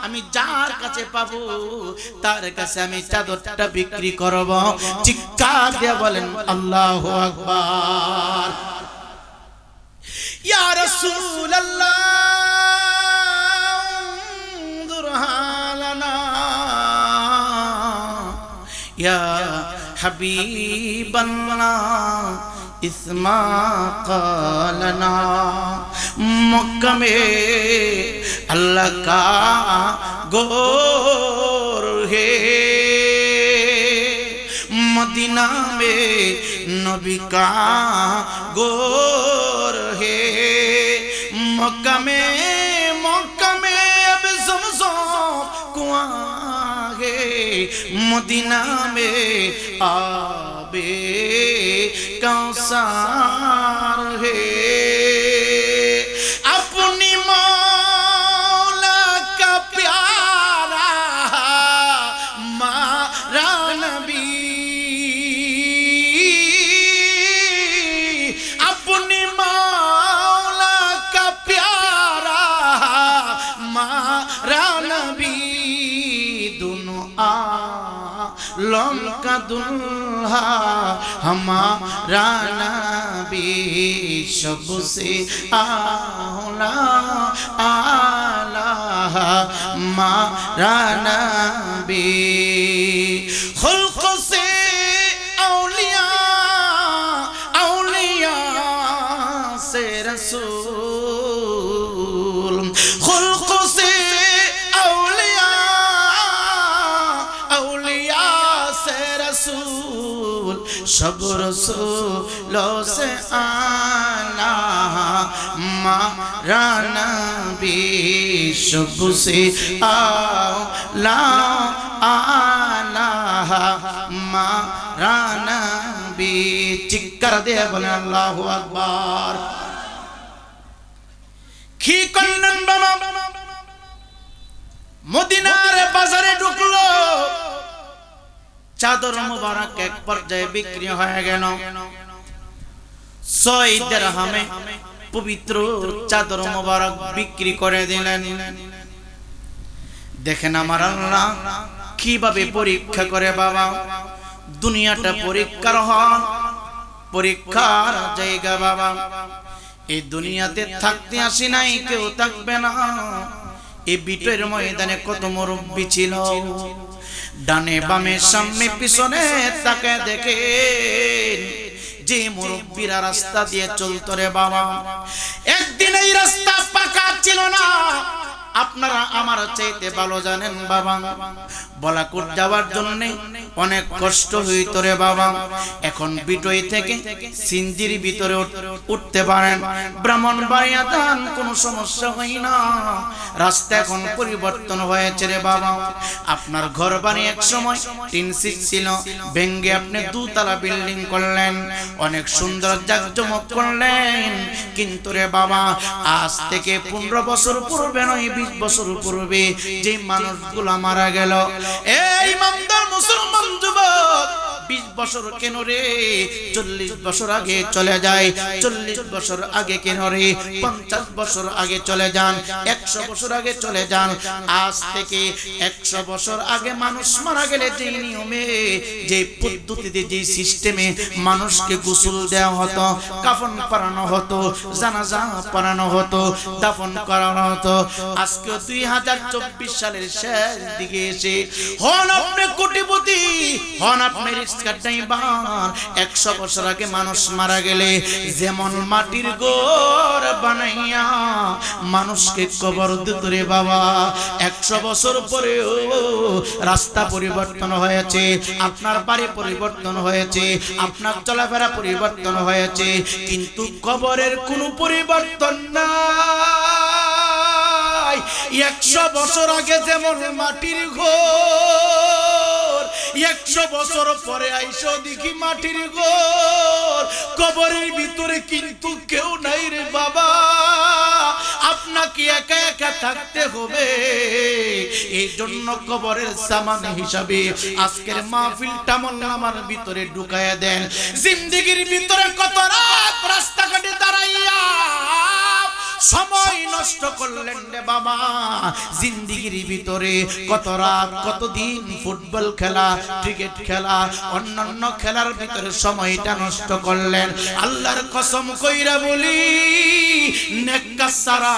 আমি যার কাছে পাবো তার কাছে আমি চাদরটা বিক্রি করব। চিৎকার দিয়ে বলেন আল্লাহু আকবার। ইয়া রাসূলুল্লাহ দুরহালানা ইয়া হাবিবাল্লাহ ইসমা কালানা। মক্কা में अल्लाह का गोर है, मदीना में नबी का गोर है। मक्का में अब ज़मज़म कुआं है, मदीना में आबे कौसार है। अपनी मौला का प्यारा मारा नबी, अपनी मौला का प्यारा मारा नबी। दोनों आलम का दुल्हा हमारा नबी, सबसे आला आला हमारा नबी। खुल्क से औलिया औलिया से रसूल, खुल्क से औलिया औलिया से रसूल, सब रसूलों से आला हमारा नबी, सबसे आला आला हमारा नबी। चिक्कर दे बोले अल्लाहु আকবার। কি করলেন বাবা? মদিনার বাজারে ঢুকলো, চাদর মুবারক এক পর্যায়ে বিক্রি হয়ে গেল 6 দিরহামে। পবিত্র চাদর মুবারক বিক্রি করে দিলেন। দেখেন আমার আল্লাহ কিভাবে পরীক্ষা করে বাবা। দুনিয়াটা পরীক্ষার হয়, পরীক্ষার জায়গা বাবা। এই দুনিয়াতে থাকতে আসি নাই, কেউ থাকবে না। এই বিটের ময়দানে কত মুরব্বি ছিল, ডানে বামে সামনে পিছনে তাকে দেখে যে মুরব্বিরা রাস্তা দিয়ে চলতো রে বাবা। একদিন এই রাস্তা পাকা ছিল না, আপনারা আমার চাইতে ভালো জানেন বাবা। বলাকুট যাওয়ার জন্য অনেক কষ্ট হইতো রে বাবা। এখন বিটই থেকে সিঞ্জির ভিতরে উঠতে পারেন, ব্রাহ্মণবাড়িয়া যান, কোনো সমস্যা হয় না। রাস্তা এখন পরিবর্তন হয়েছে রে বাবা। আপনার ঘর বাড়ি এক সময় টিন শিট ছিল, ভেঙ্গে আপনি 2 তলা বিল্ডিং করলেন, অনেক সুন্দর জাকজমক করলেন। কিন্তু রে বাবা আজ থেকে 15 বছর পূর্বে নয়, 20 বছর পূর্বে যে মানুষগুলো মারা গেল, এই ইমানদার মুসলমান যুবক 20 বছর কেন রে, 40 বছর আগে চলে যায়। 40 বছর আগে কেন রে, 50 বছর আগে চলে যান, 100 বছর আগে চলে যান। আজ থেকে 100 বছর আগে মানুষ মারা গেলে যে নিয়মে, যে পদ্ধতিতে, যে সিস্টেমে মানুষকে গোসল দেওয়া হতো, কাফন পরানো হতো, জানাজা পড়ানো হতো, দাফন করানো হতো, আজকে 2024 সালের শেষ দিকে এসে হন আপনি কোটিপতি, হন আপনি কাটাইবার 100 বছর আগে মানুষ মারা গেলে যেমন মাটির ঘর বানাইয়া মানুষকে কবর দিত রে বাবা, 100 বছর পরেও রাস্তা পরিবর্তন হয়েছে, আপনার বাড়ি পরিবর্তন হয়েছে, আপনার চলাফেরা পরিবর্তন হয়েছে, কিন্তু কবরের কোনো পরিবর্তন নাই। 100 বছর আগে যেমন মাটির ঘর, 100 বছর পরে আইসো দেখি মাটির ঘর, কবরের ভিতরে কিন্তু কেউ নাই রে বাবা, আপনাকে একা একা থাকতে হবে। এই জন্য কবরের সামান হিসাবে আজকের মাহফিলটা আমার ভিতরে ঢুকায়া দেন। জিন্দেগির ভিতরে কত রাত রাস্তাঘাটে দাঁড়াইয়া সময় নষ্ট করলেন রে বাবা, জিন্দেগির ভিতরে কত রাত কত দিন ফুটবল খেলা, ক্রিকেট খেলা, অন্যান্য খেলার ভিতরে সময়টা নষ্ট করলেন। আল্লাহর কসম কইরা বলি, নেককার সারা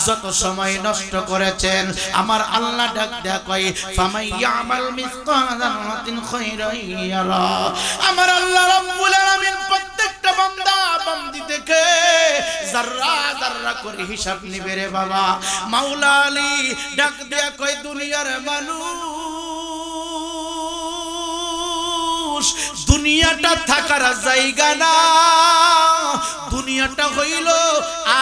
যত সময় নষ্ট করেছেন আমার আল্লাহ ডাক দেয়া কয় ফামাইয়ামাল মিসকালা যারাতিন খায়রান ইয়ারা। আমার আল্লাহ রাব্বুল আলামিন প্রত্যেকটা বান্দা বান্দি দেখে যারা যারা করে হিসাব নিবে রে বাবা। মাওলা আলী ডাক দেয়া কয় দুনিয়ার মানুষ, দুনিয়াটা থাকার জায়গা না, দুনিয়াটা হইল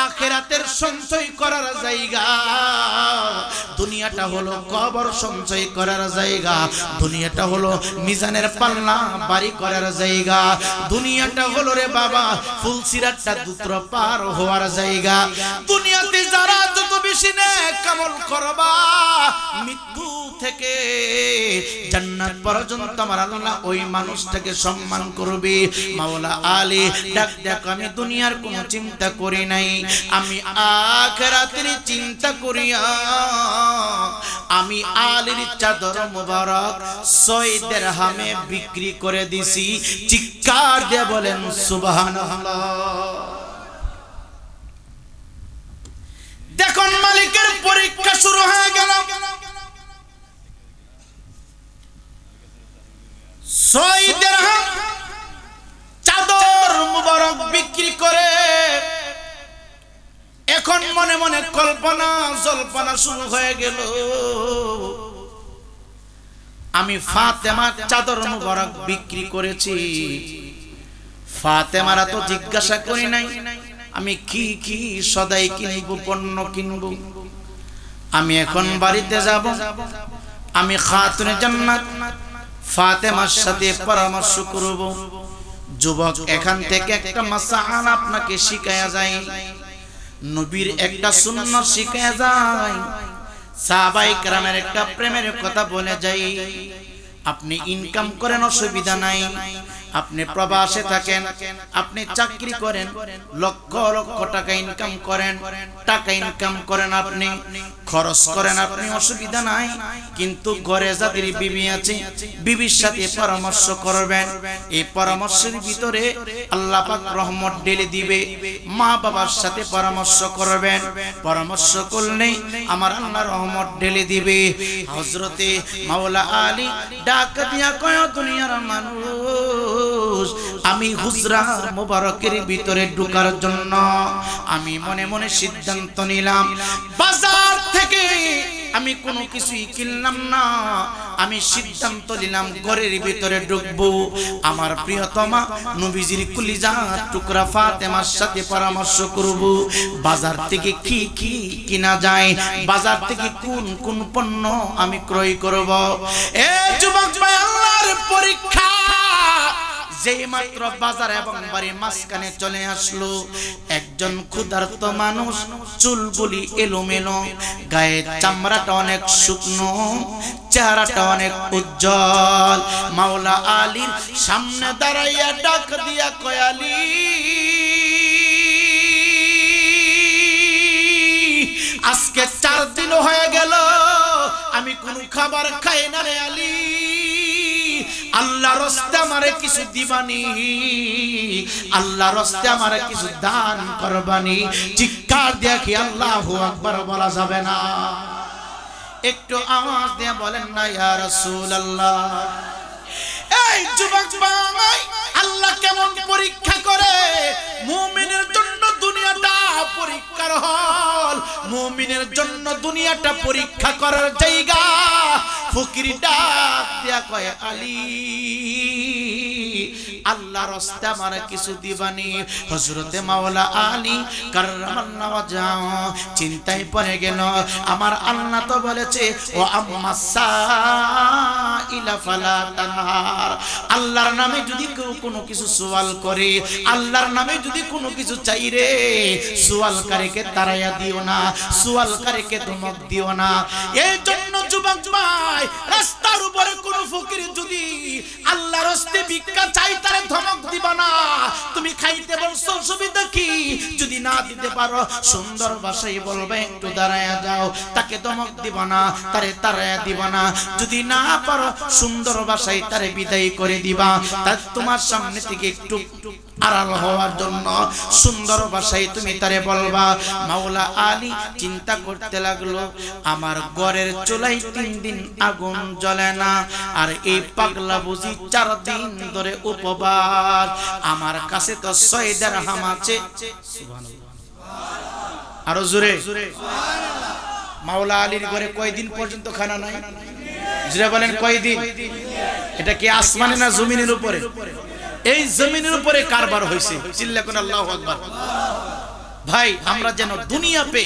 আখিরাতের সঞ্চয় করার জায়গা, দুনিয়াটা হলো কবর সঞ্চয় করার জায়গা, দুনিয়াটা হলো মিজানের পাল্লা বাড়ি করার জায়গা, দুনিয়াটা হলো রে বাবা ফুলসিরাতটা দুত্র পার হওয়ার জায়গা। দুনিয়াতে যারা যত বেশি নেক আমল করবা মৃত্যু থেকে জান্নাত পর্যন্ত আমার আল্লাহ ওই মানুষটাকে সম্মান করবে। মাওলা আলী ডাক দেখ আমি দুনিয়ার কোনো চিন্তা করি নাই, আমি আখিরাতের চিন্তা করিয়া আমি আলীর চাদর মুবারক 6 দিরহামে বিক্রি করে দিছি। চিৎকার দিয়ে বলেন সুবহানাল্লাহ। দেখুন মালিকের পরীক্ষা শুরু হয়ে গেল। 6 দিরহাম চাদর মুবারক বিক্রি করে এখন মনে মনে কল্পনা জল্পনা শুরু হয়ে গেল, আমি ফাতেমার চাদর মুবারক বিক্রি করেছি, ফাতেমারা তো জিজ্ঞাসা করি নাই আমি কি কি সদাই কিনবো, পণ্য কিনবো। আমি এখন বাড়িতে যাব, আমি খাতুনে জান্নাত ফাতেমার সাথে পরামর্শ করব। যুবক এখান থেকে একটা মাসআলা আপনাকে শিখায়া যায়, নবীর একটা সুন্নাত শিখায়া যায়, সাহাবায়ে কেরামের একটা প্রেমের কথা বলে যায়। আপনি ইনকাম করেন অসুবিধা নাই, আপনি প্রবাসে থাকেন, আপনি চাকরি করেন, লক্ষ লক্ষ টাকা ইনকাম করেন, টাকা ইনকাম করেন, আপনি খরচ করেন, আপনি অসুবিধা নাই, কিন্তু ঘরে যাদের বিবি আছে বিবির সাথে পরামর্শ করবেন। এই পরামর্শের ভিতরে আল্লাহ পাক রহমত ঢেলে দিবে। মা বাবার সাথে পরামর্শ করবেন, পরামর্শ করলেই আমার আল্লাহ রহমত ঢেলে দিবে। হযরতে মাওলা আলী ডাক দিয়া কয় দুনিয়ার মানুষ, আমি হুজরা মুবারকের ভিতরে ঢোকার জন্য আমি মনে মনে সিদ্ধান্ত নিলাম, বাজার থেকে আমি কোনো কিছুই কিনলাম না, আমি সিদ্ধান্ত নিলাম ঘরের ভিতরে ঢুকবো। আমার প্রিয়তমা নবীজির কলিজার টুকরা ফাতেমার সাথে পরামর্শ করব, বাজার থেকে কি কি কিনা যায়, বাজার থেকে কোন কোন পণ্য আমি ক্রয় করব। এ যুবক ভাই, আল্লাহর পরীক্ষা। যেই মাত্র বাজার এবং বাড়ির মাঝখানে চলে আসলো একজন ক্ষুধার্ত মানুষ, চুলগুলি এলোমেলো, গায়ের চামড়াটা অনেক শুকনো, চেহারাটা অনেক উজ্জ্বল। মাওলা আলীর সামনে দাঁড়াইয়া ডাক দিয়া কয় আলী, আজকে 4 দিন হয়ে গেল আমি কোনো খাবার খাই না রে আলী, আল্লাহর রাস্তায় আমারে কিছু দিবানি, আল্লাহর রাস্তায় আমারে কিছু দান করবানি। চিৎকার দিয়ে কি আল্লাহু আকবার বলা যাবে না? একটু আওয়াজ দিয়ে বলেন না ইয়া রাসূলুল্লাহ। এই এই যুবক ভাই, আল্লাহ কেমন পরীক্ষা করে? মুমিনের জন্য দুনিয়াটা পরীক্ষার হল, মুমিনের জন্য দুনিয়াটা পরীক্ষা করার জায়গা। ফকির ডাক দিয়া কয়, আলী আল্লাহর রাস্তে আমার কিছু দিবানি? হযরতে মাওলা আলী কাররামাল্লাহু ওয়াজহু চিন্তায় পড়ে গেল। আমার আল্লাহ তো বলেছে, ও আম্মাসা ইলা ফালা তানহার। আল্লাহর নামে যদি কেউ কোনো কিছু সওয়াল করে, আল্লাহর নামে যদি কোনো কিছু চাই রে, সওয়ালকারীকে তাড়াইয়া দিও না, সওয়ালকারীকে ধমক দিও না। এই জন্য যুবক ভাই, রাস্তার উপরে কোনো ফকির যদি আল্লাহর রাস্তে ভিক্ষা চাই, তারে ধমক দিবা না। তুমি খাইতে বলছো, সুবিধা কি? যদি না দিতে পারো, সুন্দর ভাষায় বলবে একটু দাঁড়ায়া যাও। তাকে ধমক দিবা না, তারে তাড়াইয়া দিবা না। যদি না পারো, সুন্দর ভাষায় তারে বিদায় করে দিবা। তার তোমার সামনে থেকে একটু আড়াল হওয়ার জন্য সুন্দর ভাষায় তুমি তারে বলবা। মাওলা আলী চিন্তা করতে লাগলো, আমার ঘরের চুলায় 3 দিন আগুন জ্বলে না, আর এই পাগলা বুঝি 4 দিন ধরে উপবাস। আমার কাছে তো 6 দিরহাম আছে। সুবহানাল্লাহ, আরো জোরে সুবহানাল্লাহ। মাওলা আলীর ঘরে কয়দিন পর্যন্ত খানা নাই? জোরে বলেন কয়দিন? এটা কি আসমানে না জমিনের উপরে? এই জমিনের উপরে কারবার হইছে। চিল্লা কোন আল্লাহু আকবার। ভাই, আমরা যেন দুনিয়া পে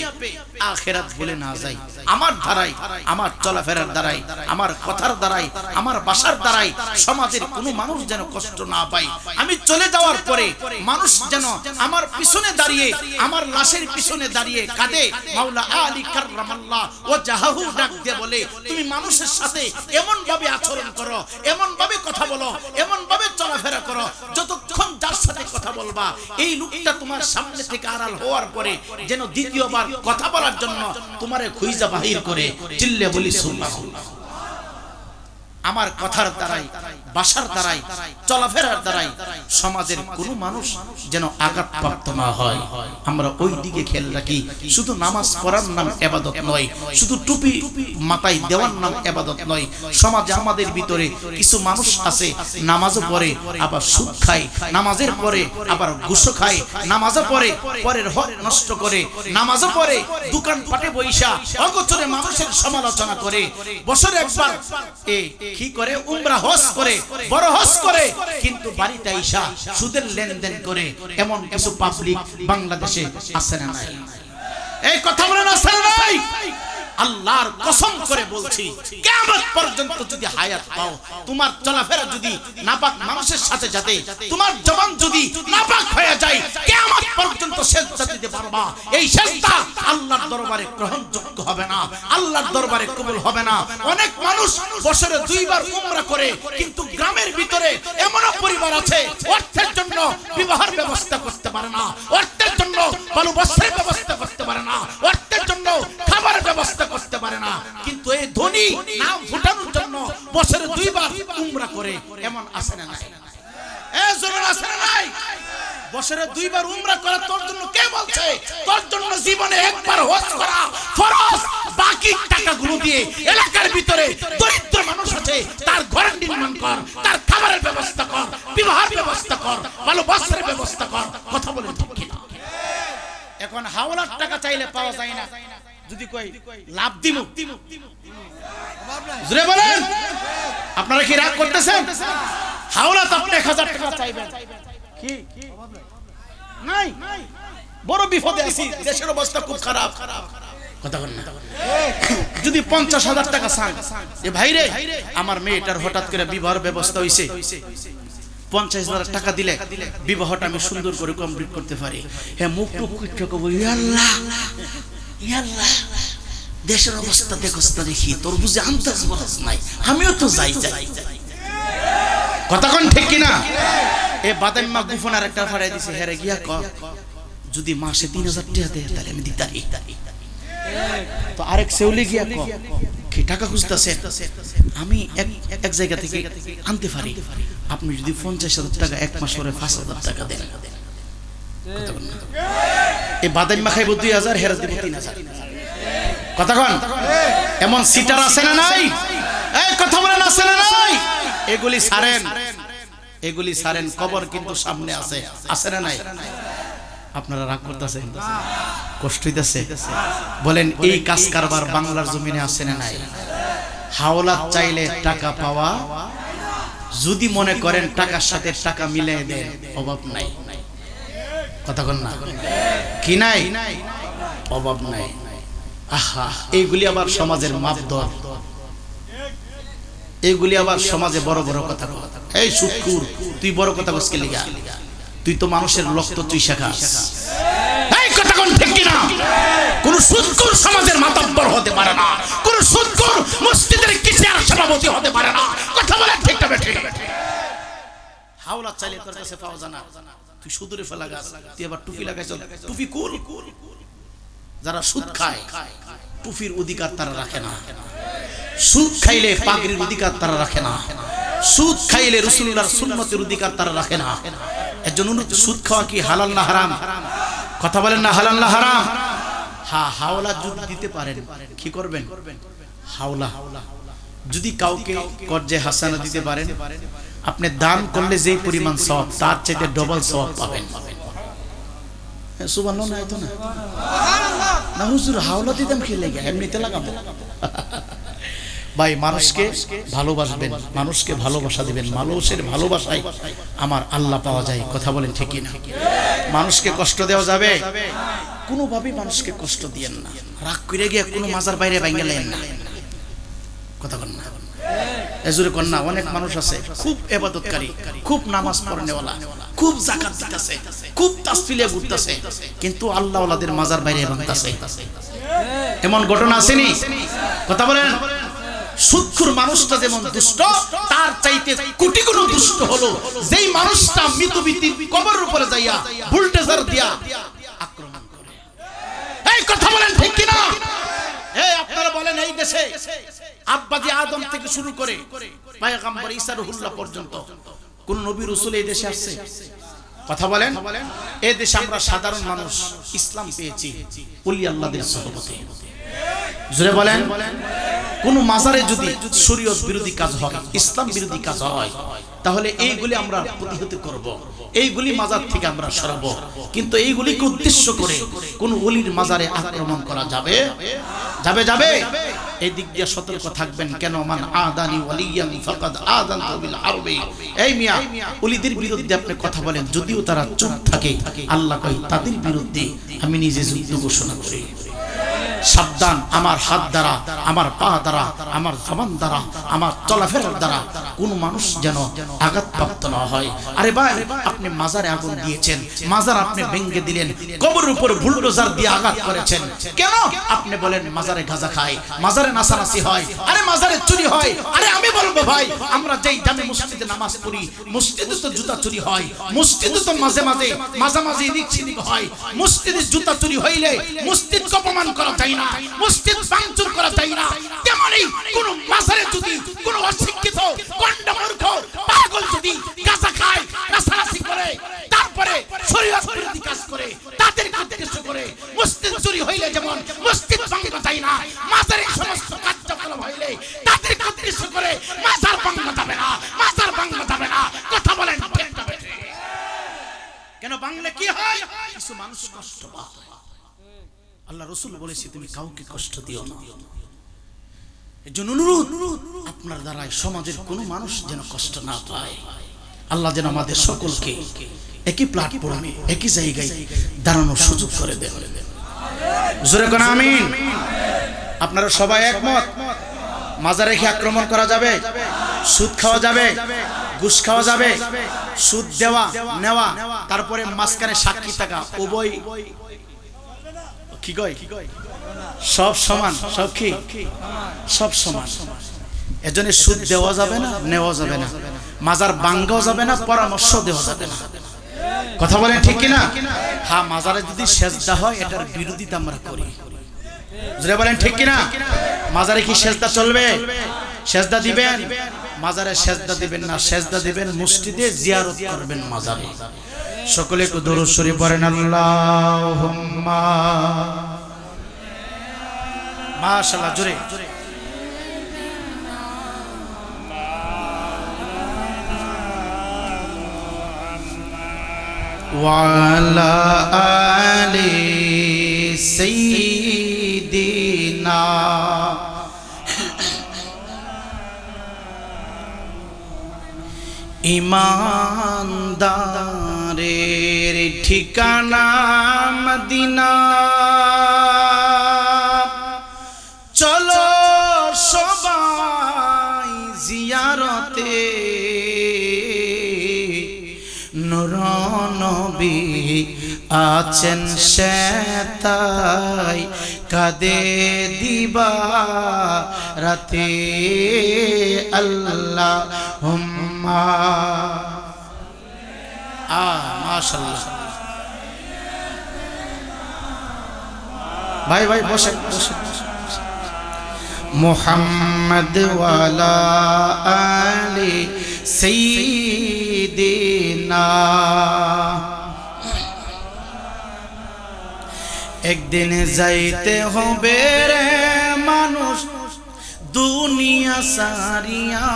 আখিরাত ভুলে না যাই। আমার দ্বারাই, আমার চলাফেরার দ্বারাই, আমার কথার দ্বারাই, আমার বাসার দ্বারাই সমাজের কোনো মানুষ যেন কষ্ট না পায়। আমি চলে যাওয়ার পরে মানুষ যেন আমার পিছনে দাঁড়িয়ে, আমার লাশের পিছনে দাঁড়িয়ে কাঁদে। মাওলা আলী কাররামাল্লাহু ওয়াজহাহু ডাক দিয়ে বলে, তুমি মানুষের সাথে এমন ভাবে আচরণ করো, এমন ভাবে কথা বলো, এমন ভাবে চলাফেরা করো, যতক্ষণ যার সাথে কথা বলবা এই লোকটা তোমার সামনে থেকে আড়াল হওয়ার পরে যেন দ্বিতীয়বার কথা বলার জন্য তোমারে খুঁজা বাহির করে। চিল্লে বলি সুবহানাল্লাহ। আমার কথার দ্বারাই, বাসার দ্বারাই, চলাফেরার দ্বারাই সমাজের কোনো মানুষ যেন আঘাতপ্রাপ্ত না হয়, আমরা ওই দিকে খেয়াল রাখি। শুধু নামাজ পড়ার নাম ইবাদত নয়, শুধু টুপি মাথায় দেওয়ার নাম ইবাদত নয়। সমাজে আমাদের ভিতরে কিছু মানুষ আছে, নামাজও পড়ে আবার সুদ খায়, নামাজের পরে আবার ঘুষও খায়, নামাজও পড়ে পরের হক নষ্ট করে, নামাজও পড়ে দোকান পাটে বইসা অগোচরে মানুষের সমালোচনা করে। বছরে একবার কি করে? উমরা হজ করে, বড় হজ করে, কিন্তু বাড়িতে আইসা সুদের লেনদেন করে। এমন কিছু পাবলিক বাংলাদেশে আছে না নাই? এই কথা বলেন আছে না নাই? আল্লাহর কসম করে বলছি, কিয়ামত পর্যন্ত যদি হায়াত পাও, তোমার চলাফেরা যদি নাপাক মানুষের সাথে যাতে তোমার জবান যদি নাপাক হয়ে যায়, কিয়ামত পর্যন্ত সেজদা দিতে পারবা। এই সেজদা আল্লাহর দরবারে গ্রহণযোগ্য হবে না, আল্লাহর দরবারে কবুল হবে না। অনেক মানুষ বছরে 2 বার উমরা করে, কিন্তু গ্রামের ভিতরে এমন পরিবার আছে অর্থের জন্য বিবাহের ব্যবস্থা করতে পারে না, অর্থের জন্য ভালো বস্ত্রের ব্যবস্থা করতে পারে না, অর্থের জন্য খাবারের ব্যবস্থা করতে পারে না, কিন্তু এই ধনী নাম ফুটানোর জন্য বছরে 2 বার উমরা করে। এমন আছে না নাই? এই জমিন আছে না নাই? বছরে 2 বার উমরা করা তোর জন্য কে বলছে? তোর জন্য জীবনে একবার হজ করা ফরজ। বাকি টাকাগুলো দিয়ে এলাকার ভিতরে দরিদ্র মানুষ আছে, তার ঘর নির্মাণ কর, তার খাবারের ব্যবস্থা কর, বিবাহের ব্যবস্থা কর, ভালো বস্ত্রের ব্যবস্থা কর। কথা বলে ঠিক কি না? এখন হাওলার টাকা চাইলে পাওয়া যায় না, যদি কই লাভ দিব জোরে বলেন। আপনারা কি রাগ করতেছেন? হাওলা তো আপনি 1000 টাকা চাইবেন, কি নাই? বড় বিপদে আছি, দেশের অবস্থা খুব খারাপ। কথা বলেন না? যদি 50,000 টাকা চান, এ ভাই রে আমার মেয়েটার হঠাৎ করে বিবাহের ব্যবস্থা হইছে, 50,000 টাকা দিলে বিবাহটা আমি সুন্দর করে কমপ্লিট করতে পারি। হ্যাঁ, মুখ টুক কুইটা কব, আল্লাহ আল্লাহ, দেশের অবস্থা দেখোস না, দেখি তোর বুঝে আন্দাজ বরাস নাই, আমিও তো যাই যাই। কথা কোন ঠিক কিনা? এ বাদাম্মা গুফনার একটা ফাড়াই দিছে, হেরে গিয়া ক যদি মাসে 3,000 টাকা দেয় তাহলে আমি দিতারি। তো আরেক সেউলি গিয়া ক কি টাকা খুঁজতেছে, আমি এক জায়গা থেকে আনতে পারি, আপনি যদি 50,000 টাকা এক মাস পরে 5,000 টাকা দেন। এই বাদাম্মা খাইব 2,000, হেরা দিব 3,000। কথা কোন? এমন সিটার আছে না নাই? এই কথা বলেন আছে না নাই? এগুলি ছাড়েন। এগুলি ছাড়েন, কবর কিন্তু সামনে আছে, আছে না নাই? আপনারা রাগ করতেছেন, কষ্ট হইতেছে? বলেন এই কাজ কারবার বাংলার জমিনে আছে না নাই? হাওলাত চাইলে টাকা পাওয়া, যদি মনে করেন টাকার সাথে টাকা মিলিয়ে দেন, অভাব নাই। কথা বল না, কি নাই? অভাব নাই। আহা, এইগুলি আবার সমাজের মাপদর, এইগুলি আবার সমাজে বড় বড় কথা। এই সুৎখুর, তুই বড় কথা কইস কে লিগা? তুই তো মানুষের রক্ত চুইসা খাস। এই কথা কোন ঠিক কি না? কোন সুৎখুর সমাজের মাতব্বর হতে পারে না, কোন সুৎখুর মসজিদের কিসের সভাপতি হতে পারে না। কথা বলে ঠিক না বেঠিক? হাওলা চাইলে তোর কাছে পাওয়া জানা, তুই সুদূরে ফেলা গাছ, তুই আবার টুপি লাগাইছ। টুপি কুল, যারা সুদ খায় টুপির অধিকার তারা রাখে না। সুদ খাইলে পাগড়ির অধিকার তারা রাখে না। সুদ খাইলে রাসূলুল্লাহর সুন্নতের অধিকার তারা রাখে না। এর জন্য সুদ খাওয়া কি হালাল না হারাম? কথা বলেন না, হালাল না হারাম? হ্যাঁ, হাওলা যদি দিতে পারেন কি করবেন? হাওলা যদি কাউকে কর্জে হাসানা দিতে পারেন, আপনি দান করলে যে পরিমাণ সওয়াব, তার চাইতে ডবল সওয়াব পাবেন। সুবহানাল্লাহ না? তো না না হুজুর, হাওলা দিতাম কি লাগে, এমনিতে লাগাবো। ভাই, মানুষকে ভালোবাসবেন, মানুষকে ভালোবাসা দিবেন। মানুষের ভালোবাসায় আমার আল্লাহ পাওয়া যায়। কথা বলেন ঠিক না? মানুষকে কষ্ট দেওয়া যাবে? কোনোভাবেই মানুষকে কষ্ট দিয়েন না। রাগ করে গিয়ে কোনো মাজার বাইরে ভাঙে লেন না। কথা বলেন না, এজুরে কন্যা। অনেক মানুষ আছে খুব ইবাদতকারী, খুব নামাজ পড়নেওয়ালা, খুব যাকাত দিতেছে, খুব তাসবিহ ঘুরতেছে, কিন্তু আল্লাহ ওয়ালাদের মাজার বাইরে ভাঙতেছে। এমন ঘটনা আসেনি? কথা বলেন। সুদখোর মানুষটা যেমন দুষ্ট, তার চাইতে কোটি গুণ দুষ্ট হলো যেই মানুষটা মৃতবীতির কবরের উপরে যাইয়া বুলডোজার দিয়া আক্রমণ করে। এই কথা বলেন ঠিক কি না? এই আপনারা বলেন, এই দেশে আব্বাজি আদম থেকে শুরু করে পয়গম্বর ঈসা রুহুল্লাহ পর্যন্ত কোন নবী রাসূল এই দেশে আসছে? কথা বলেন। এই দেশে আমরা সাধারণ মানুষ ইসলাম পেয়েছি ওলি আল্লাহদের সহবতে। জোরে বলেন। কোন মাজারে যদি শরীয়ত বিরোধী কাজ হয়, ইসলাম বিরোধী কাজ হয়, তাহলে এইগুলি আমরা প্রতিহত করব, এইগুলি মাজার থেকে আমরা সরাবো। কিন্তু এইগুলিকে উদ্দেশ্য করে কোন ওলির মাজারে আক্রমণ করা যাবে? যাবে যাবে। এই দিক দিয়ে সতর্ক থাকবেন। কেন? মান আদানি ওয়ালিয়ান ফাকাদ আযানতু বিল হারবি। এই মিয়া, ওলিদের বিরুদ্ধে আপনি কথা বলেন, যদিও তারা চুপ থাকে, আল্লাহ কয় তাদের বিরুদ্ধে আমি নিজে যুদ্ধ ঘোষণা করি। সাবধান, আমার হাত দ্বারা, আমার পা দ্বারা, আমার জবান দ্বারা, আমার চলাফেরার দ্বারা কোন মানুষ যেন আঘাতপ্রাপ্ত না হয়। আরে ভাই, আপনি মাজারে আগুন দিয়েছেন, মাজার আপনি ভেঙে দিলেন, কবরের উপর বুলডোজার দিয়ে আঘাত করেছেন। কেন? আপনি বলেন মাজারে গাঁজা খায়, মাজারে নাচানাচি হয়, আরে মাজারে চুরি হয়। আরে আমি বলবো ভাই, আমরা যেই জামে মসজিদে নামাজ পড়ি, মসজিদে তো জুতা চুরি হয়, মসজিদে তো মাঝে মাঝে মাঝামাঝি এদিক সেদিক হয়। মসজিদে জুতা চুরি হইলে মসজিদকে অপমান করা যায় না, মসজিদ ভাঙচুর করা যায় না। তেমনি কোন মাজারে যদি কোন অশিক্ষিত গন্ডা মূর্খ পাগল যদি গাঁজা খায়, নাচানাচি করে, তারপরে শরীয়ত বিরোধী কাজ করে, তাদেরকে উদ্দেশ্য করে মসজিদ চুরি হইলে যেমন মসজিদ ভাঙা যায় না, মাজারে সমস্ত কার্যক্রম হইলে তাদেরকে উদ্দেশ্য করে মাজার ভাঙা যাবে না, মাজার ভাঙা যাবে না। কথা বলেন ঠিক না বেঠিক? কেন বাংলা কি হয়? কিছু মানুষ কষ্ট পায়। আল্লাহ রাসূল বলেছে তুমি কাউকে কষ্ট দিও না। এর জন্য অনুরোধ, আপনার দ্বারা সমাজের কোনো মানুষ যেন কষ্ট না পায়। আল্লাহ যেন আমাদের সকলকে একই প্ল্যাটফর্মে, একই জায়গায় দাঁড়ানোর সুযোগ করে দেন। জোরে কোন আমিন। আপনারা সবাই একমত? মাজারে কি আক্রমণ করা যাবে? সুদ খাওয়া যাবে? ঘুষ খাওয়া যাবে? সুদ দেওয়া নেওয়া, তারপরে মাঝখানে সাক্ষী থাকা, উভয় কি কয়? সব সমান। সব কি? সব সমান। এজন্য সুদ দেওয়া যাবে না, নেওয়া যাবে না, মাজার ভাঙাও যাবে না, পরামর্শ দেওয়া যাবে না। কথা বলেন ঠিক কি না? হ্যাঁ, মাজারে যদি সেজদা হয় এটার বিরোধিতা আমরা করি। জোরে বলেন ঠিক কি না? মাজারে কি সেজদা চলবে? সেজদা দিবেন? মাজারে সেজদা দিবেন না, সেজদা দিবেন মসজিদে, জিয়ারত করবেন মাজারে। সকলে একটু দরুদ শরীফ পড়েন। আল্লাহুম্মা মাশাআল্লাহ, জোরে। وعلى آل سيدنا ইমানদারের ঠিকানা মদিনা চলো সবাই জিয়ারতে নূর নবী আছেন সেতাই কাদে দিবা রাতে আল্লাহুম্মা মাশাআল্লাহ ভাই ভাই বসেন বসেন মুহাম্মদ ওয়ালা আলি সাইয়্যিদিনা একদিন যাইতে হবে রে মানুষ দুনিয়া সারিয়া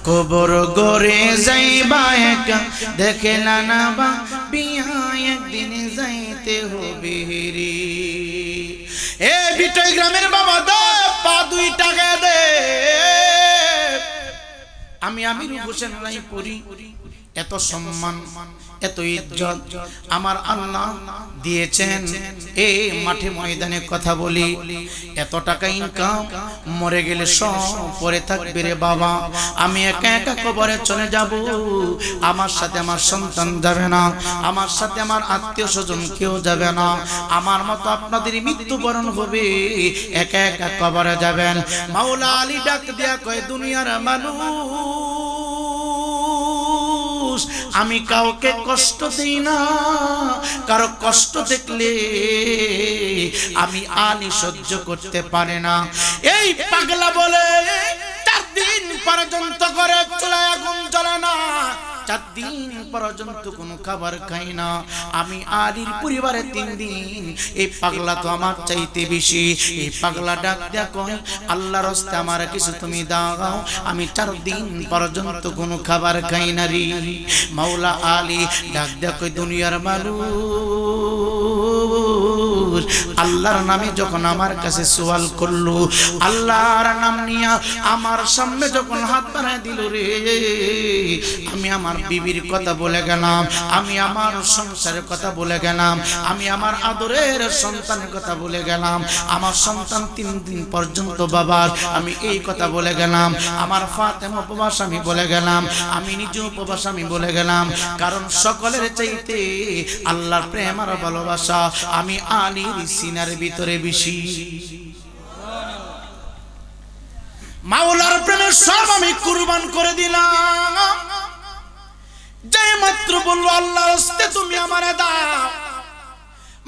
কবর গরে যাইবা একা দেখে না বা বিয়া একদিন যাইতে হবে রে এ বিটই গ্রামের বাবা দে পা 2 টাকা দে আমি আমির হোসেন নাই পড়ি এত সম্মান এত ইজ্জত আমার আল্লাহ দিয়েছেন এই মাঠে ময়দানে কথা বলি এত টাকা ইনকাম মরে গেলে সব পরে থাকবে রে বাবা আমি একা একা কবরে চলে যাব আমার সাথে আমার সন্তান যাবে না আমার সাথে আমার আত্মীয় স্বজন কেউ যাবে না আমার মতো আপনাদের মৃত্যুবরণ হবে একা একা কবরে যাবেন মাওলা আলী ডাক দিয়া কয় দুনিয়ার মানুষ আমি কাউকে কষ্ট দেই না কারো কষ্ট দেখলে আমি আলী সহ্য করতে পারে না এই পাগলা বলে 4 দিন পর্যন্ত করে চুলায় আগুন জ্বলে না 4 দিন পর্যন্ত কোনো খাবার খাই না আমি আলীর পরিবারে 3 দিন এই পাগলা তো আমার চাইতে বেশি এই পাগলা ডাক দেয়া কয় আল্লাহর রাস্তায় আমার কিছু তুমি দাও আমি 4 দিন পর্যন্ত কোনো খাবার খাই না রে মাওলা আলী ডাক দেয়া কয় দুনিয়ার মানুষ আল্লাহর নামে যখন আমার কাছে সওয়াল করলো আল্লাহর নাম নিয়া আমার সামনে যখন হাত বাড়ায় দিল রে আমি আমার বিবির কথা বলে গেলাম আমি আমার সংসারের কথা বলে গেলাম আমি আমার আদরের সন্তানের কথা বলে গেলাম আমার সন্তান 3 দিন পর্যন্ত বাবার আমি এই কথা বলে গেলাম আমার ফাতেমা উপবাস আমি বলে গেলাম আমি নিজে উপবাস আমি বলে গেলাম কারণ সকলের চাইতে আল্লাহর প্রেম আর ভালোবাসা আমি আলীর সিনার ভিতরে বেশি মাওলার প্রেমে সব আমি কুরবান করে দিলাম যে মাত্র বলল আল্লাহর রাস্তায় তুমি আমারে দাও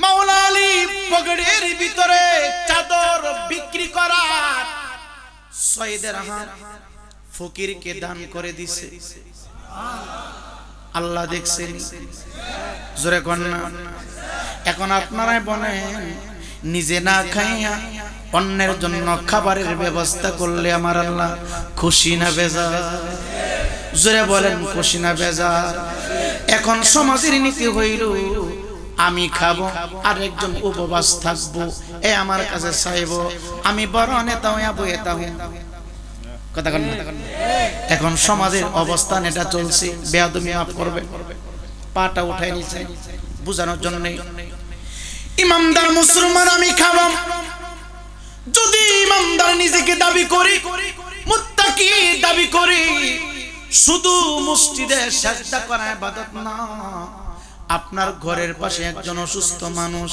মাওলা আলী পগড়ের ভিতরে চাদর বিক্রি করার 6 দিরহাম ফকিরকে দান করে দিছে আল্লাহ দেখছেন জোরে কোন না এখন আপনারাই বলেন নিজে না খাইয়া অন্যের জন্য খাবারের ব্যবস্থা করলে আমার আল্লাহ খুশি না বেজার জোরে বলেন খুশি না বেজার এখন সমাজের নীতি হইল আমি খাবো আর একজন উপবাস থাকবো এ আমার কাছে চাইবো আমি বড় নেতা হইয়া বইয়ে থাকবো কথা কন এখন সমাজের অবস্থান এটা চলছে বেয়াদবি মাফ করবে পাটা উঠাই নিছে বুঝানোর জন্য ইমানদার মুসলমান আমি খাবো যদি ইমানদার নিজেকে দাবি করি মুত্তাকি দাবি করি শুধু মসজিদে সাজদা করা ইবাদত না আপনার ঘরের পাশে একজন অসুস্থ মানুষ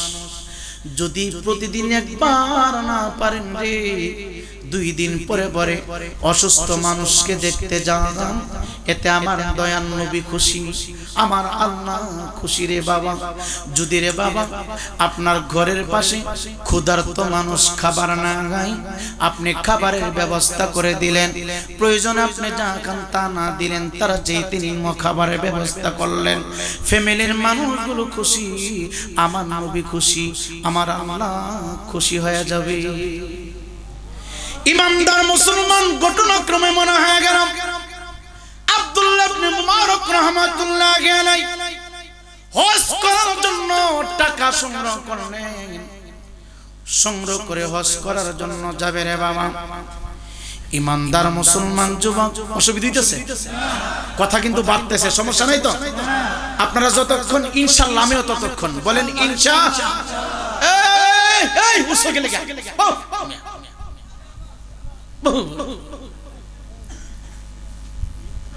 যদি প্রতিদিন একবার না পারেন রে 2 দিন পরে পরে অসুস্থ মানুষকে দেখতে যান এতে আমার দয়াল নবী খুশি আমার আল্লাহ খুশি রে বাবা যদি রে বাবা আপনার ঘরের পাশে ক্ষুধার্ত মানুষ খাবার না খায় আপনি খাবারের ব্যবস্থা করে দিলেন প্রয়োজন আপনি যা খান তা না দিলেন তারা যেই তিনি খাবারের ব্যবস্থা করলেন ফ্যামিলির মানুষগুলো খুশি আমার নবী খুশি আমার আল্লাহ খুশি হয়ে যাবে ইমানদার মুসলমান ঘটনাক্রমে মনে হয়ে গেল আব্দুল্লাহ আব্দুল্লাহ ইবনে মুবারক রাহমাতুল্লাহি আলাইহি হজ করার জন্য টাকা সংগ্রহ করলেন। সংগ্রহ করে হজ করার জন্য যাবে রে বাবা। ইমানদার মুসলমান যুবক, অসুবিধা হইতেছে? কথা কিন্তু বাড়তেছে, সমস্যা নাই তো? আপনারা যতক্ষণ ইনশাআল্লাহ, আমিও ততক্ষণ বলেন ইনশাআল্লাহ। এই উসো গেলে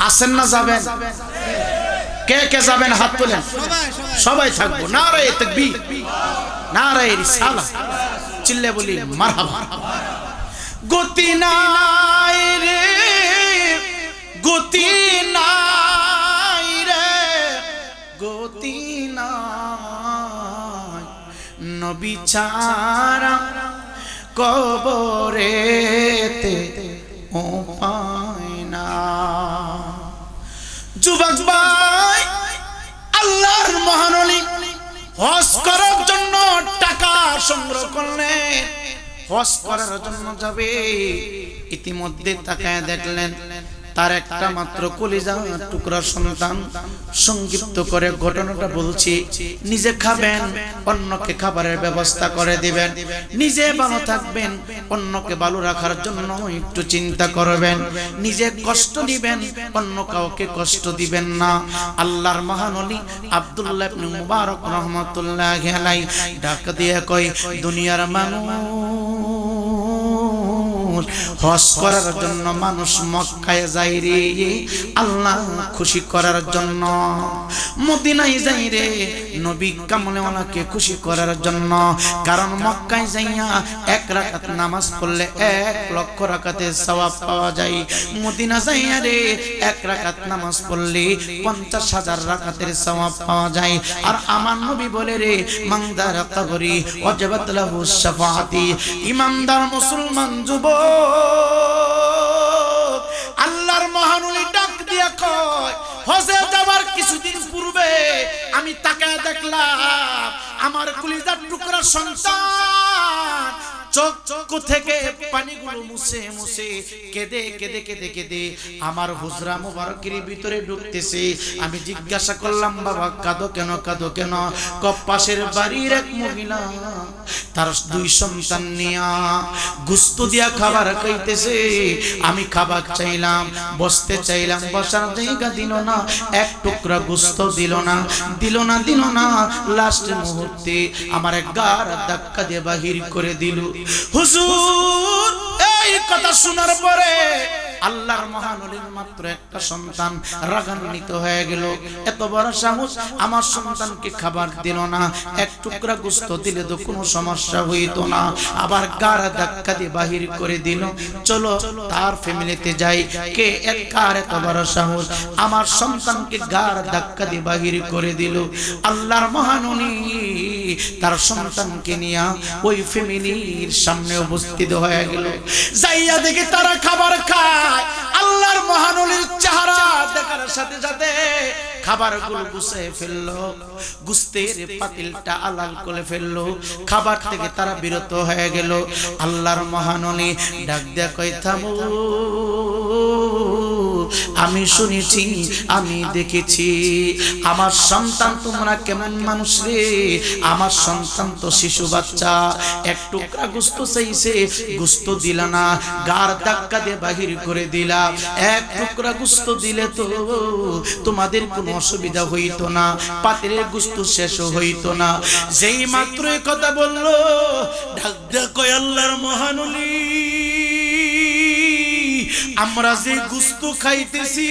আসেন না যাবেন? কে কে যাবেন হাত তোলেন। সবাই থাকবো। নারায়ে তাকবীর, নারায়ে রিসালাত, চিল্লে বলি মারহাবা। গতি নাই রে, গতি নাই রে, গতি নাই নবী ছাড়া কবরেতে উপায় না। যুবক ভাই, আল্লাহর মহানবী হজ করার জন্য টাকা সংগ্রহ করলেন, হজ করার জন্য যাবে। ইতিমধ্যে তাকায় দেখলেন তার একটা মাত্র কলিজা টুকরা সন্তান। সংক্ষিপ্ত করে ঘটনাটা বলছি। নিজে খাবেন, অন্যকে খাবারের ব্যবস্থা করে দিবেন, নিজে ভালো থাকবেন, অন্যকে ভালো রাখার জন্য একটু চিন্তা করবেন, নিজে কষ্ট দিবেন, অন্য কাউকে কষ্ট দিবেন না। আল্লাহর মহানবী আব্দুল্লাহ ইবনে মুবারক রাহমাতুল্লাহি আলাইহি ডাক দিয়ে কয়, দুনিয়ার মানুষ, হজ করার জন্য মানুষ মক্কায় যায় রে আল্লাহ খুশি করার জন্য, মদিনায় যায় রে নবী কামলেওয়ালাকে খুশি করার জন্য। কারণ মক্কায় যাইয়া 1 রাকাত নামাজ পড়লে 1 লক্ষ রাকাতের সওয়াব পাওয়া যায়। মদিনা যাইয়া রে 1 রাকাত নামাজ পড়লে 50,000 রাকাতের সওয়াব পাওয়া যায়। আর আমার নবী বলে রে, মানদার কবরি ওয়াজাবাত লাহু শাফাআতি। ইমানদার মুসলমান যুবক, আল্লাহর মহানবী ডাক দিয়া কয়, হজে যাবার কিছুদিন পূর্বে আমি তাকায় দেখলাম আমার কলিজার টুকরা সন্তান চোখ থেকে পানিগুলো মুছে মুছে কেঁদে কেঁদে কেঁদে কেঁদে আমার হুজরা মুবারকের ভিতরে ঢুকতেছে। আমি জিজ্ঞাসা করলাম, বাবা কাঁদো কেন, কাঁদো কেন? পাশের বাড়ির এক মহিলা তার 2 সন্তান নিয়া গোশত দিয়া খাবার খাইতেছে। আমি খাবার চাইলাম, বসতে চাইলাম, বসার জায়গা দিল না, 1 টুকরা গোশত দিল না, দিল না, দিল না। লাস্ট মুহূর্তে আমার গার ধাক্কা দিয়ে বাহির করে দিল। হুজুর, এই কথা শোনার পরে আল্লাহর মহানবীর মাত্র একটা সন্তান রাগান্বিত হয়ে গেল। এত বড় সাহস, আমার সন্তানকে খাবার দিল না, 1 টুকরা গোশত দিলে তো কোনো সমস্যা হইতো না, আবার গাড়া ধাক্কা দিয়ে বাহির করে দিল। চলো তার ফ্যামিলিতে যাই। কে কার এত বড় সাহস আমার সন্তানকে গাড়া ধাক্কা দিয়ে বাহির করে দিল? আল্লাহর মহানবী তার সন্তানকে নিয়ে ওই ফ্যামিলির সামনে উপস্থিত হয়ে গেল। যাইয়া দেখে তারা খাবার খায়। আল্লাহর মহানবীর চেহারা দেখার সাথে সাথে খাবারগুলো গুছিয়ে ফেললো, গুস্তের পাতিলটা আলাল করে ফেললো, খাবার থেকে তারা বিরত হয়ে গেল। আল্লাহর মহানবী ডাক দিয়া কয়, থামো, আমি শুনেছি, আমি দেখেছি, আমার সন্তান তোমরা কেমন মানুষ রে? আমার সন্তান তো শিশু বাচ্চা, 1 টুকরা গোশত চাইছে, গোশত দিলা না, গার ধাক্কা দিয়ে বাহির করে দিলা। 1 টুকরা গোশত দিলে তো তোমাদের কোনো অসুবিধা হইতো না, পাতিলের গোশত শেষ হইতো না। যেই মাত্র এই কথা বললো, ডাক দিয়া কয়, আল্লাহর মহানবী, আমরা যে গোশত খাইতেছি,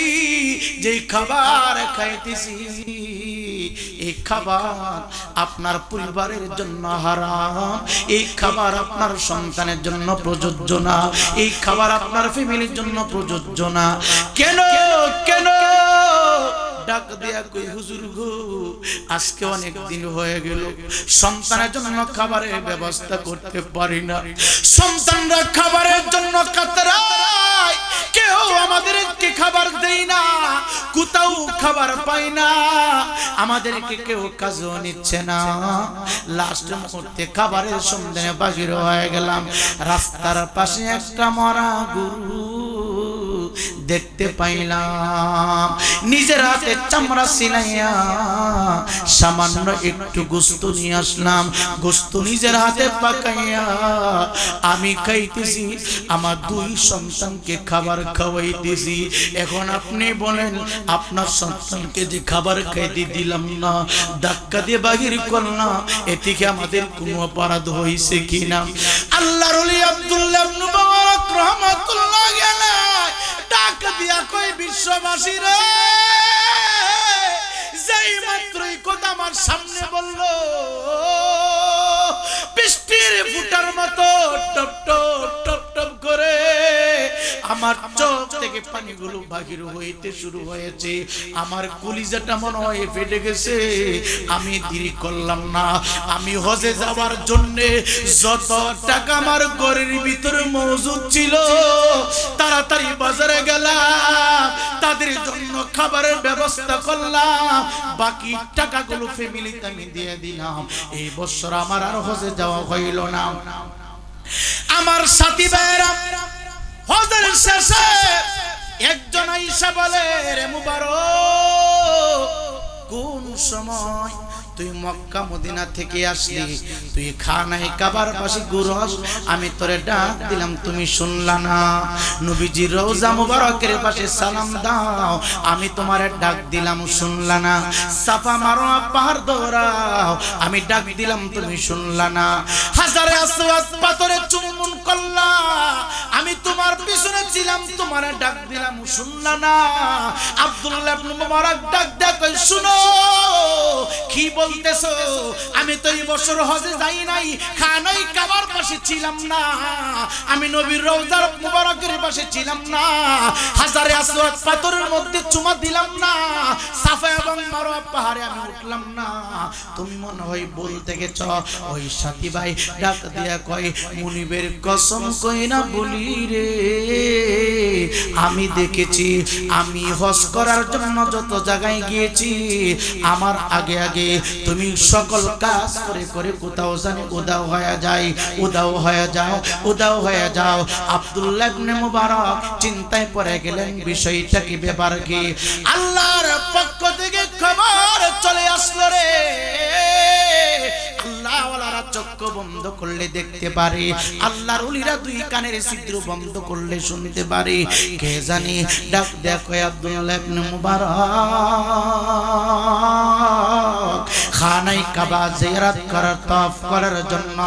যে খাবার খাইতেছি, এই খাবার আপনার পরিবারের জন্য হারাম, এই খাবার আপনার সন্তানের জন্য প্রযোজ্য না, এই খাবার আপনার ফ্যামিলির জন্য প্রযোজ্য না। কেন কেন? ডাক দিয়া কই, হুজুর গো, আজকে অনেক দিন হয়ে গেল সন্তানের জন্য খাবারের ব্যবস্থা করতে পারি না, সন্তানরা খাবারের জন্য কাতরায়, কেউ আমাদেরকে খাবার দেই না, কোথাও খাবার পাই না, আমাদেরকে কেউ কাজও নিচ্ছে না। লাস্ট মুহূর্তে খাবারের সন্ধানে বাহির হয়ে গেলাম। রাস্তার পাশে একটা মরা গরু দেখতে পাইলাম। নিজের হাতে চামড়া সিলাইয়া সামান্য একটু গোশত নিয়ে আসলাম, গোশত নিজের হাতে পাকাইয়া আমি খাইতেছি, আমার দুই সন্তানকে খাবার খাওয়াইতেছি। এখন আপনি বলেন, আপনার সন্তানকে যে খাবার খাইতে দিলাম না, ধাক্কা দিয়ে বাহির করলাম, এ থেকে আমাদের কোনো অপরাধ হয়েছে কিনা? আল্লাহর ওলি আব্দুল্লাহ ইবনে মুবারক রাহমাতুল্লাহ আলাইহি ডাক দিয়া কই, বিশ্ববাসী রে, যেই মাত্রই কথা আমার সামনে বলল, বৃষ্টির ফুটার মতো টপ টপ টপ টপ করে আমার চোখ থেকে পানিগুলো বাহির হইতে শুরু হয়েছে। আমার কলিজাটা মনে হয় ফেটে গেছে। আমি দেরি করলাম না, আমি হজে যাওয়ার জন্য যত টাকা আমার ঘরের ভিতরে মজুদ ছিল তাড়াতাড়ি বাজারে গেলাম, তাদের জন্য খাবারের ব্যবস্থা করলাম, বাকি টাকাগুলো ফ্যামিলিতে আমি দিয়ে দিলাম। এই বছর আমার আর হজে যাওয়া হইল না। আমার সাথী ভাইরা হজের শেষে একজন আয়েশা বলে, রে মুবারক, কোন সময় তুই মক্কা মদিনা থেকে আসলি, তুই খানায় কাবার পাশে ঘুরস, আমি তোরে ডাক দিলাম, তুমি শুনলা না? নবীজির রওজা মুবারকের পাশে সালাম দাও, আমি তোমারে ডাক দিলাম, শুনলা না? সাফা মারওয়া পাহাড় দৌড়াও, আমি ডাক দিলাম, তুমি শুনলা না? হাজারে আসওয়াদ পাথরে চুম্বন করলা, আমি তোমার পিছনে ছিলাম, তোমারে ডাক দিলাম, শুনলা না? আব্দুল্লাহ ইবনে মুবারক ডাক দেয়, কই শুনো, কি বলতেছো? আমি তো এই বছর হজে যাই নাই, খানাই কাবার পাশে ছিলাম না, আমি নবীর রওজার মুবারকের পাশে ছিলাম না, হাজারে আসওয়াদ পাথরের মধ্যে চুমা দিলাম না, সাফা এবং মারওয়া পাহাড়ে আমি উঠলাম না, তুমি মনে হয় বলতে গেছ। ওই সাথী ভাই ডাক দিয়া কয়, মুনিবের কসম কইনা বলি রে, আমি দেখেছি, আমি হজ করার জন্য যত জায়গায় গিয়েছি, আমার আগে আগে তুমি সকল কাজ করে করে কোথাও জানি উদাও হয়ে যায়, উদাও হয়ে যাও, উদাও হয়ে যাও। আব্দুল্লাহ ইবনে মুবারক চিন্তায় পড়ে গেলেন, বিষয়টা কি, ব্যাপার কি? আল্লাহর পক্ষ থেকে খবর চলে আসলো রে, আল্লাহ ওয়ালারা চক্ষু বন্ধ করলে দেখতে পারে, আল্লাহর ওলিরা দুই কানের ছিদ্র বন্ধ করলে শুনতে পারে। কে জানি ডাক দেখো, আব্দুল্লাহ ইবনে মুবারক খানায় কাবা জিয়ারত করার তওয়াফ করার জন্য